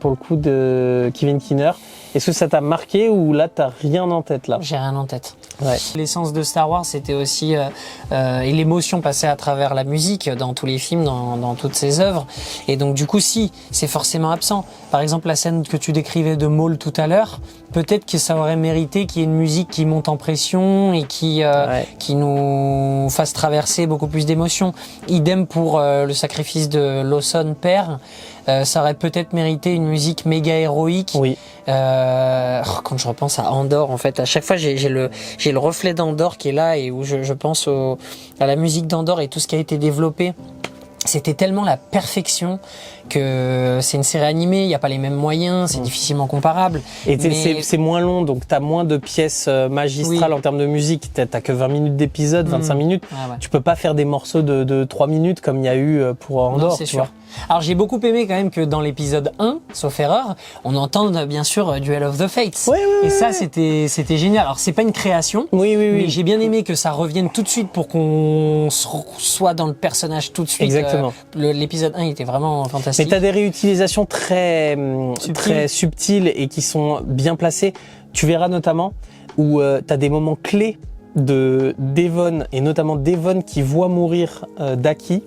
pour le coup de Kevin Kiner. Est-ce que ça t'a marqué ou là t'as rien en tête là?
J'ai rien en tête.
Ouais.
L'essence de Star Wars, c'était aussi et l'émotion passée à travers la musique dans tous les films, dans toutes ses œuvres. Et donc du coup, si c'est forcément absent. Par exemple, la scène que tu décrivais de Maul tout à l'heure, peut-être que ça aurait mérité qu'il y ait une musique qui monte en pression et qui nous fasse traverser beaucoup plus d'émotions. Idem pour le sacrifice de Lawson père. Ça aurait peut-être mérité une musique méga héroïque.
Oui.
Quand je repense à Andorre, en fait, à chaque fois j'ai le reflet d'Andorre qui est là et où je pense à la musique d'Andorre et tout ce qui a été développé. C'était tellement la perfection que c'est une série animée, il n'y a pas les mêmes moyens, c'est difficilement comparable.
Et c'est moins long, donc tu as moins de pièces magistrales en termes de musique. Tu n'as que 20 minutes d'épisode, 25 minutes.
Ah ouais.
Tu peux pas faire des morceaux de 3 minutes comme il y a eu pour Andorre.
Non, c'est sûr. Alors j'ai beaucoup aimé quand même que dans l'épisode 1, sauf erreur, on entende bien sûr Duel of the Fates.
Oui,
et ça c'était génial. Alors c'est pas une création, mais j'ai bien aimé que ça revienne tout de suite pour qu'on soit dans le personnage tout de suite.
Exactement.
L'épisode 1 il était vraiment fantastique.
Mais tu as des réutilisations très subtiles et qui sont bien placées. Tu verras notamment où tu as des moments clés de Devon et notamment Devon qui voit mourir Daki.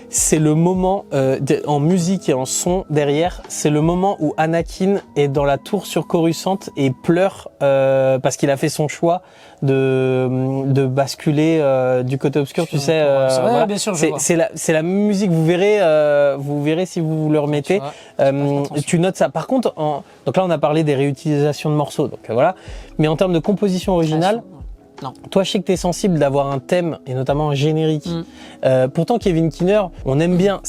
C'est le moment en musique et en son derrière, c'est le moment où Anakin est dans la tour sur Coruscant et pleure parce qu'il a fait son choix de basculer du côté obscur, tu sais. Voilà.
Bien sûr,
c'est la musique, vous verrez si vous le remettez. Tu notes ça. Par contre, donc là on a parlé des réutilisations de morceaux, donc voilà. Mais en termes de composition originale, non. Toi, je sais que tu es sensible d'avoir un thème et notamment un générique. Pourtant, Kevin Kiner, on aime bien.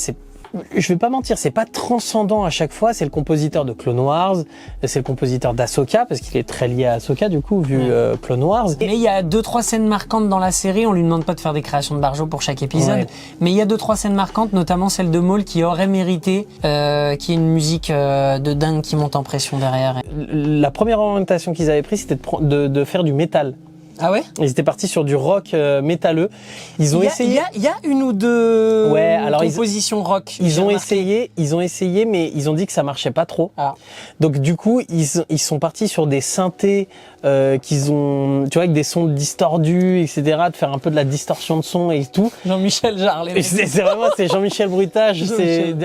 Je vais pas mentir, c'est pas transcendant à chaque fois. C'est le compositeur de Clone Wars, c'est le compositeur d'Ahsoka parce qu'il est très lié à Ahsoka du coup vu Clone Wars.
Mais il y a 2-3 scènes marquantes dans la série. On lui demande pas de faire des créations de Barjo pour chaque épisode, mais il y a 2-3 scènes marquantes, notamment celle de Maul qui aurait mérité qu'il y ait une musique de dingue qui monte en pression derrière.
La première orientation qu'ils avaient prise, c'était de faire du métal.
Ah ouais?
Ils étaient partis sur du rock métalleux. Ils ont essayé.
Il y a une ou deux compositions rock.
Ils ont essayé, mais ils ont dit que ça marchait pas trop.
Ah.
Donc du coup, ils sont partis sur des synthés qu'ils ont, tu vois, avec des sons distordus, etc. De faire un peu de la distorsion de son et tout.
Jean-Michel Jarre.
C'est Jean-Michel Bruitage.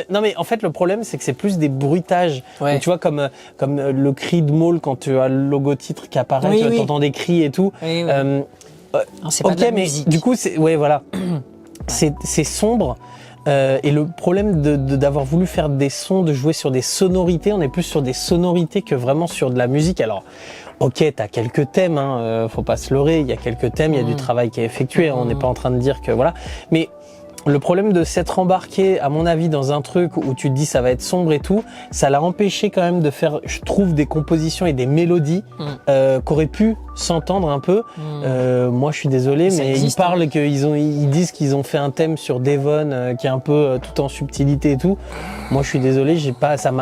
Non mais en fait le problème c'est que c'est plus des bruitages.
Ouais.
Donc, tu vois comme le cri de Maul quand tu as le logo titre qui apparaît, tu entends des cris et tout.
Oui, oui. Non, c'est pas de la musique.
Du coup voilà. c'est sombre. Et le problème d'avoir voulu faire des sons, de jouer sur des sonorités, on est plus sur des sonorités que vraiment sur de la musique. Alors, ok, t'as quelques thèmes, faut pas se leurrer, il y a quelques thèmes, il y a du travail qui est effectué, on n'est pas en train de dire que voilà. Mais le problème de s'être embarqué, à mon avis, dans un truc où tu te dis ça va être sombre et tout, ça l'a empêché quand même de faire, je trouve, des compositions et des mélodies qu'auraient pu s'entendre un peu. Moi, je suis désolé, mais ils disent qu'ils ont fait un thème sur Devon qui est un peu tout en subtilité et tout. Moi, je suis désolé,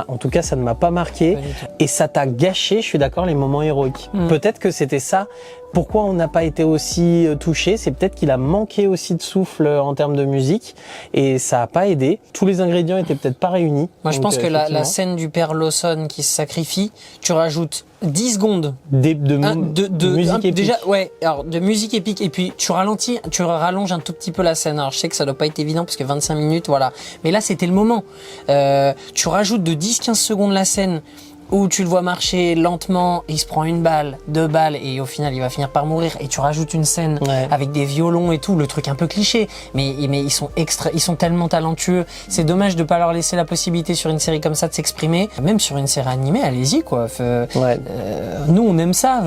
en tout cas, ça ne m'a pas marqué et ça t'a gâché. Je suis d'accord, les moments héroïques. Peut-être que c'était ça. Pourquoi on n'a pas été aussi touché? C'est peut-être qu'il a manqué aussi de souffle en termes de musique et ça a pas aidé. Tous les ingrédients étaient peut-être pas réunis.
Moi, je pense que la scène du père Lawson qui se sacrifie, tu rajoutes 10 secondes
de musique épique.
Déjà, alors de musique épique et puis tu rallonges un tout petit peu la scène. Alors je sais que ça doit pas être évident parce que 25 minutes, voilà. Mais là, c'était le moment. Tu rajoutes de 10-15 secondes la scène où tu le vois marcher lentement, il se prend 1 balle, 2 balles et au final il va finir par mourir et tu rajoutes une scène avec des violons et tout, le truc un peu cliché, mais ils sont tellement talentueux. C'est dommage de pas leur laisser la possibilité sur une série comme ça de s'exprimer. Même sur une série animée, allez-y quoi. Nous on aime ça.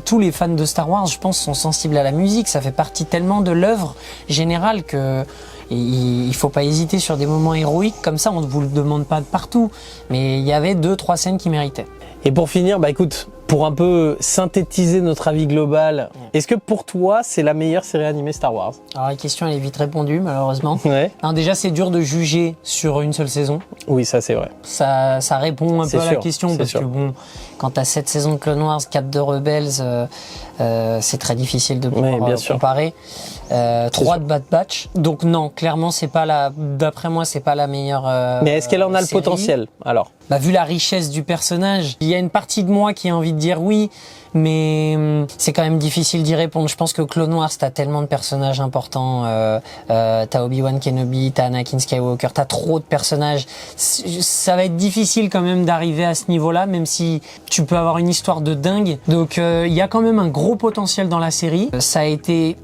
Tous les fans de Star Wars, je pense, sont sensibles à la musique. Ça fait partie tellement de l'œuvre générale que il faut pas hésiter sur des moments héroïques comme ça. On ne vous le demande pas de partout, mais il y avait 2-3 scènes qui méritaient.
Et pour finir, écoute, pour un peu synthétiser notre avis global, est-ce que pour toi, c'est la meilleure série animée Star Wars?
Alors la question elle est vite répondue malheureusement.
Ouais.
Alors, déjà c'est dur de juger sur une seule saison.
Oui, ça c'est vrai.
Ça répond un peu à la
sûr,
question parce
sûr.
que bon, quand t'as 7 saisons de Clone Wars, 4 de Rebels, c'est très difficile de pouvoir
bien sûr.
comparer. 3 de Bad Batch. Donc non, clairement c'est pas d'après moi c'est pas la meilleure.
Mais est-ce qu'elle en a le
série.
potentiel alors?
Bah, vu la richesse du personnage, il y a une partie de moi qui a envie de dire oui, mais c'est quand même difficile d'y répondre. Je pense que Clone Wars, t'as tellement de personnages importants. T'as Obi-Wan Kenobi, t'as Anakin Skywalker, t'as trop de personnages. Ça va être difficile quand même d'arriver à ce niveau-là, même si tu peux avoir une histoire de dingue. Donc il y a quand même un gros potentiel dans la série. Ça a été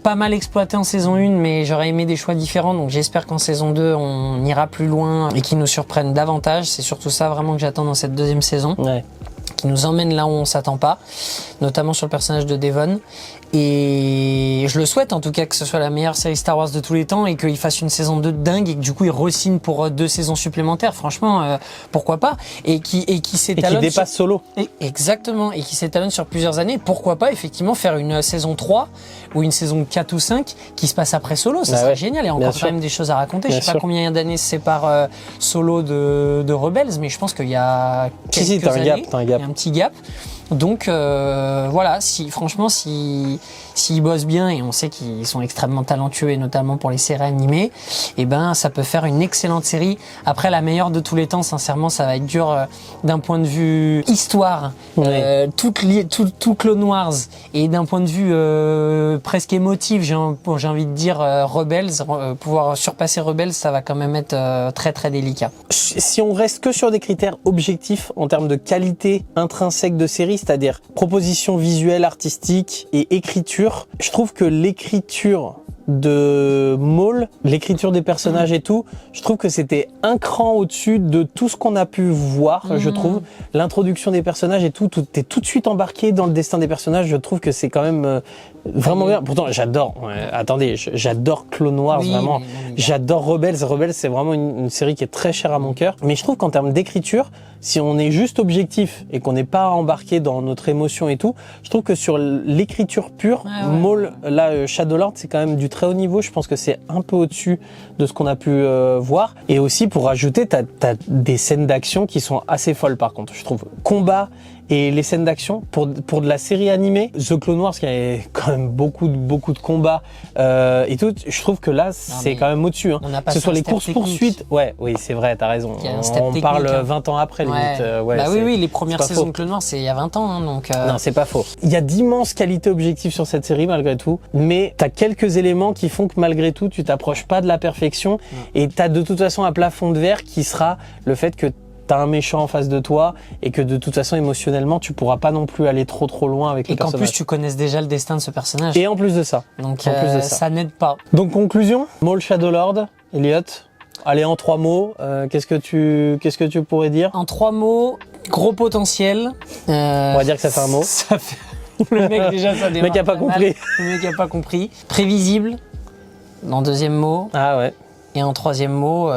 pas mal exploité en saison 1, mais j'aurais aimé des choix différents, donc j'espère qu'en saison 2 on ira plus loin et qu'ils nous surprennent davantage. C'est surtout ça vraiment que j'attends dans cette deuxième saison, qui nous emmène là où on s'attend pas, notamment sur le personnage de Devon. Et je le souhaite en tout cas que ce soit la meilleure série Star Wars de tous les temps et qu'il fasse une saison 2 de dingue et que du coup il re-signe pour 2 saisons supplémentaires. Franchement, pourquoi pas? Et qui s'étalonne.
Et qui dépasse Solo.
Exactement. Et qui s'étalonne sur plusieurs années. Pourquoi pas effectivement faire une saison 3 ou une saison 4 ou 5 qui se passe après Solo? Ça serait génial. Il y a encore quand même des choses à raconter. Je sais pas combien d'années se séparent Solo de Rebels, mais je pense qu'il y a quelques années. Il y a un petit gap. Donc voilà, franchement, s'ils bossent bien, et on sait qu'ils sont extrêmement talentueux, et notamment pour les séries animées, et ben ça peut faire une excellente série. Après, la meilleure de tous les temps, sincèrement, ça va être dur d'un point de vue histoire, tout Clone Wars, et d'un point de vue presque émotif, j'ai envie de dire Rebels, pouvoir surpasser Rebels, ça va quand même être très très délicat.
Si on reste que sur des critères objectifs en termes de qualité intrinsèque de série, c'est-à-dire proposition visuelle, artistique et écriture, je trouve que l'écriture de Maul, l'écriture des personnages et tout, je trouve que c'était un cran au-dessus de tout ce qu'on a pu voir, je trouve. L'introduction des personnages et tout, t'es tout de suite embarqué dans le destin des personnages, je trouve que c'est quand même vraiment bien. Pourtant, j'adore, j'adore Clone Wars, vraiment. J'adore Rebels. Rebels, c'est vraiment une série qui est très chère à mon cœur. Mais je trouve qu'en termes d'écriture, si on est juste objectif et qu'on n'est pas embarqué dans notre émotion et tout, je trouve que sur l'écriture pure, Maul, là, Shadowlord, c'est quand même du très haut niveau. Je pense que c'est un peu au-dessus de ce qu'on a pu voir. Et aussi, pour rajouter, t'as des scènes d'action qui sont assez folles, par contre. Je trouve combat et les scènes d'action pour de la série animée, The Clone Wars, qui a quand même beaucoup de combats et tout, je trouve que là c'est quand même au-dessus. Que ce soit les courses poursuites, oui c'est vrai, t'as raison. On parle 20 ans après limite.
Oui, les premières saisons de Clone Wars c'est il y a 20 ans, donc.
Non, c'est pas faux. Il y a d'immenses qualités objectives sur cette série malgré tout, mais t'as quelques éléments qui font que malgré tout tu t'approches pas de la perfection et t'as de toute façon un plafond de verre qui sera le fait que t'as un méchant en face de toi et que de toute façon émotionnellement tu pourras pas non plus aller trop loin avec le personnage.
Et qu'en plus tu connaisses déjà le destin de ce personnage.
Et en plus de ça.
Donc ça n'aide pas.
Donc conclusion, Maul Shadowlord, Elliot. Allez, en 3 mots, qu'est-ce que tu pourrais dire?
En 3 mots, gros potentiel.
On va dire que ça fait un mot.
Ça fait... Le mec déjà ça démarre.
Le mec a pas compris.
Le mec a pas compris. Prévisible. En deuxième mot.
Ah ouais.
Et en troisième mot,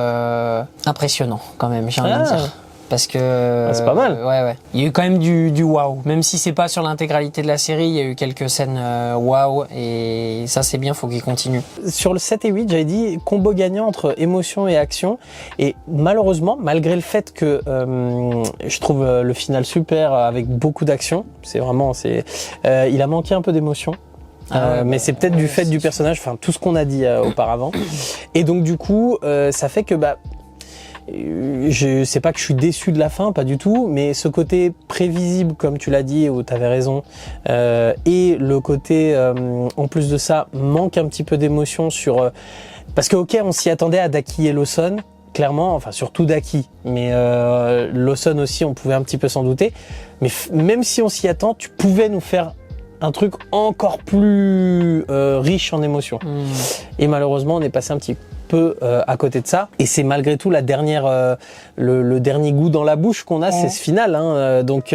impressionnant quand même, j'ai envie de dire. Parce que
c'est pas mal.
Ouais. Il y a eu quand même du waouh. Même si c'est pas sur l'intégralité de la série, il y a eu quelques scènes waouh et ça c'est bien, faut qu'il continue.
Sur le 7 et 8, j'avais dit combo gagnant entre émotion et action. Et malheureusement, malgré le fait que je trouve le final super avec beaucoup d'action, il a manqué un peu d'émotion. Mais c'est peut-être du fait du personnage, enfin tout ce qu'on a dit auparavant. Et donc du coup, ça fait que je sais pas que je suis déçu de la fin, pas du tout, mais ce côté prévisible, comme tu l'as dit, où t'avais raison, et le côté, en plus de ça, manque un petit peu d'émotion sur... parce que ok, on s'y attendait à Daki et Lawson, clairement, enfin surtout Daki, mais Lawson aussi, on pouvait un petit peu s'en douter, mais même si on s'y attend, tu pouvais nous faire un truc encore plus riche en émotions. Et malheureusement, on est passé un petit peu à côté de ça. Et c'est malgré tout la dernière, le dernier goût dans la bouche qu'on a, c'est ce final. Hein. Donc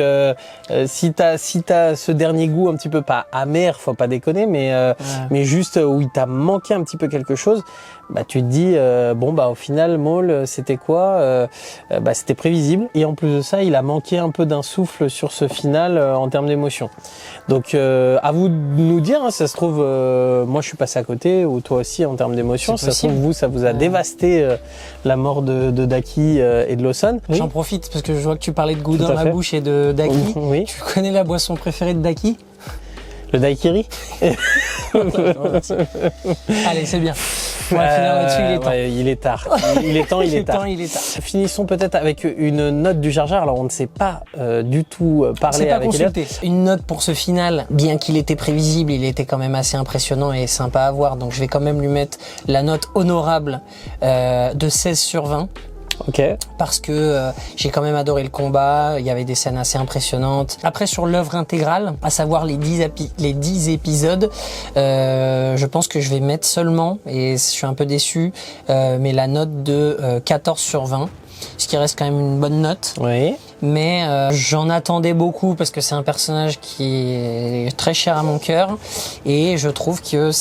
si t'as ce dernier goût un petit peu pas amer, faut pas déconner, mais juste où il t'a manqué un petit peu quelque chose, bah tu te dis bon bah au final Maul c'était quoi bah c'était prévisible, et en plus de ça il a manqué un peu d'un souffle sur ce final en termes d'émotion. Donc à vous de nous dire, hein, ça se trouve moi je suis passé à côté, ou toi aussi en termes d'émotion, ça se trouve vous ça vous a dévasté la mort de Daki et de Lawson.
J'en profite parce que je vois que tu parlais de goût dans la bouche et de Daki.
Oui.
Tu connais la boisson préférée de Daki?
Le daiquiri.
Allez, c'est bien. On va finir là-dessus, il est temps.
Ouais, il est tard. Il est tard. Finissons peut-être avec une note du Jar Jar. Alors, on ne sait pas du tout parler avec Elliot.
Une note pour ce final, bien qu'il était prévisible, il était quand même assez impressionnant et sympa à voir. Donc, je vais quand même lui mettre la note honorable de 16 sur 20.
Ok.
Parce que j'ai quand même adoré le combat, il y avait des scènes assez impressionnantes. Après, sur l'œuvre intégrale, à savoir les 10 épisodes, je pense que je vais mettre seulement, et je suis un peu déçu, mais la note de 14 sur 20, ce qui reste quand même une bonne note.
Oui.
Mais j'en attendais beaucoup parce que c'est un personnage qui est très cher à mon cœur, et je trouve que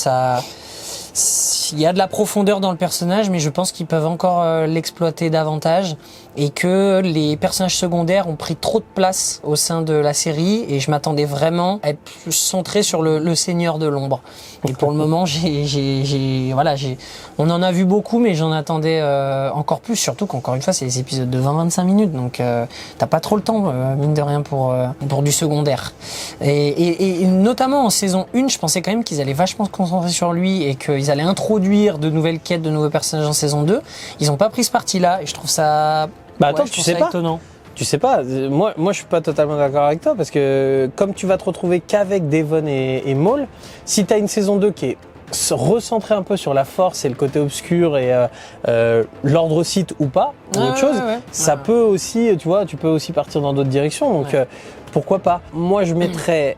il y a de la profondeur dans le personnage, mais je pense qu'ils peuvent encore l'exploiter davantage, et que les personnages secondaires ont pris trop de place au sein de la série, et je m'attendais vraiment à être plus centré sur le Seigneur de l'Ombre. Et pour le moment, on en a vu beaucoup, mais j'en attendais encore plus, surtout qu'encore une fois, c'est des épisodes de 20-25 minutes, donc t'as pas trop le temps, mine de rien, pour du secondaire. Et notamment en saison 1, je pensais quand même qu'ils allaient vachement se concentrer sur lui, et qu'ils allaient introduire de nouvelles quêtes, de nouveaux personnages en saison 2. Ils ont pas pris ce parti-là, et je trouve ça...
Bah attends, tu sais pas.
Étonnant.
Tu sais pas. Moi, je suis pas totalement d'accord avec toi, parce que comme tu vas te retrouver qu'avec Devon et Maul, si t'as une saison 2 qui est recentrée un peu sur la force et le côté obscur et l'ordre Sith ou pas, ou autre chose, ça peut aussi, tu vois, tu peux aussi partir dans d'autres directions. Donc pourquoi pas. Moi, je mettrais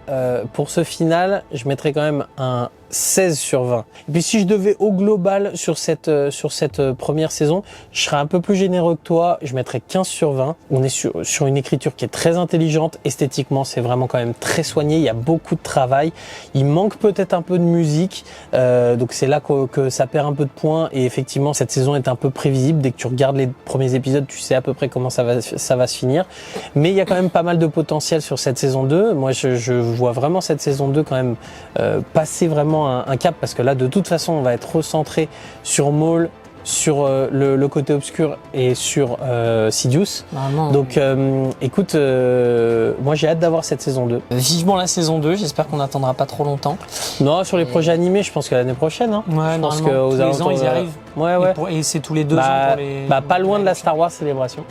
pour ce final, je mettrais quand même un 16 sur 20. Et puis si je devais au global sur cette première saison, je serais un peu plus généreux que toi, je mettrais 15 sur 20. On est sur une écriture qui est très intelligente, esthétiquement c'est vraiment quand même très soigné, il y a beaucoup de travail, il manque peut-être un peu de musique, donc c'est là que ça perd un peu de points, et effectivement cette saison est un peu prévisible, dès que tu regardes les premiers épisodes, tu sais à peu près comment ça va se finir, mais il y a quand même pas mal de potentiel sur cette saison 2. Moi je vois vraiment cette saison 2 quand même passer vraiment un cap, parce que là de toute façon on va être recentré sur Maul, sur le côté obscur et sur Sidious.
Vraiment,
donc écoute, moi j'ai hâte d'avoir cette saison 2.
Vivement la saison 2, j'espère qu'on n'attendra pas trop longtemps.
Non, sur les projets animés, je pense que l'année prochaine. Hein.
Ouais,
je pense
que
tous
les ans ils y arrivent.
Ouais.
Et c'est tous les 2 ans pour les...
pas loin de la Star Wars Célébration.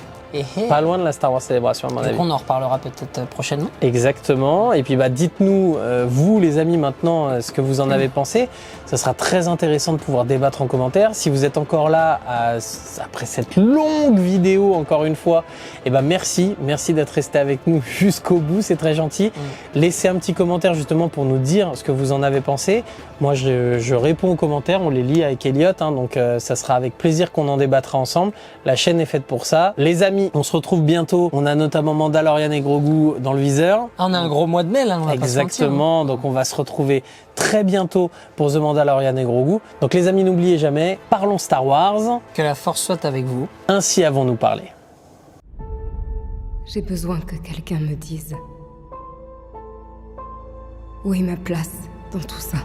Pas loin de la Star Wars Célébration, à mon avis.
Donc on en reparlera peut-être prochainement.
Exactement. Et puis dites-nous, vous les amis, maintenant, ce que vous en avez pensé. Ça sera très intéressant de pouvoir débattre en commentaire. Si vous êtes encore là après cette longue vidéo, encore une fois, merci d'être resté avec nous jusqu'au bout, c'est très gentil. Laissez un petit commentaire justement pour nous dire ce que vous en avez pensé. Moi je réponds aux commentaires, on les lit avec Elliot, hein, donc ça sera avec plaisir qu'on en débattra ensemble. La chaîne est faite pour ça. Les amis, on se retrouve bientôt. On a notamment Mandalorian et Grogu dans le viseur.
On a un gros mois de mai là, on va
exactement,
pas se mentir, hein.
Donc on va se retrouver très bientôt pour The Mandalorian et Grogu. Donc les amis, n'oubliez jamais, parlons Star Wars.
Que la force soit avec vous.
Ainsi avons-nous parlé.
J'ai besoin que quelqu'un me dise où est ma place dans tout ça.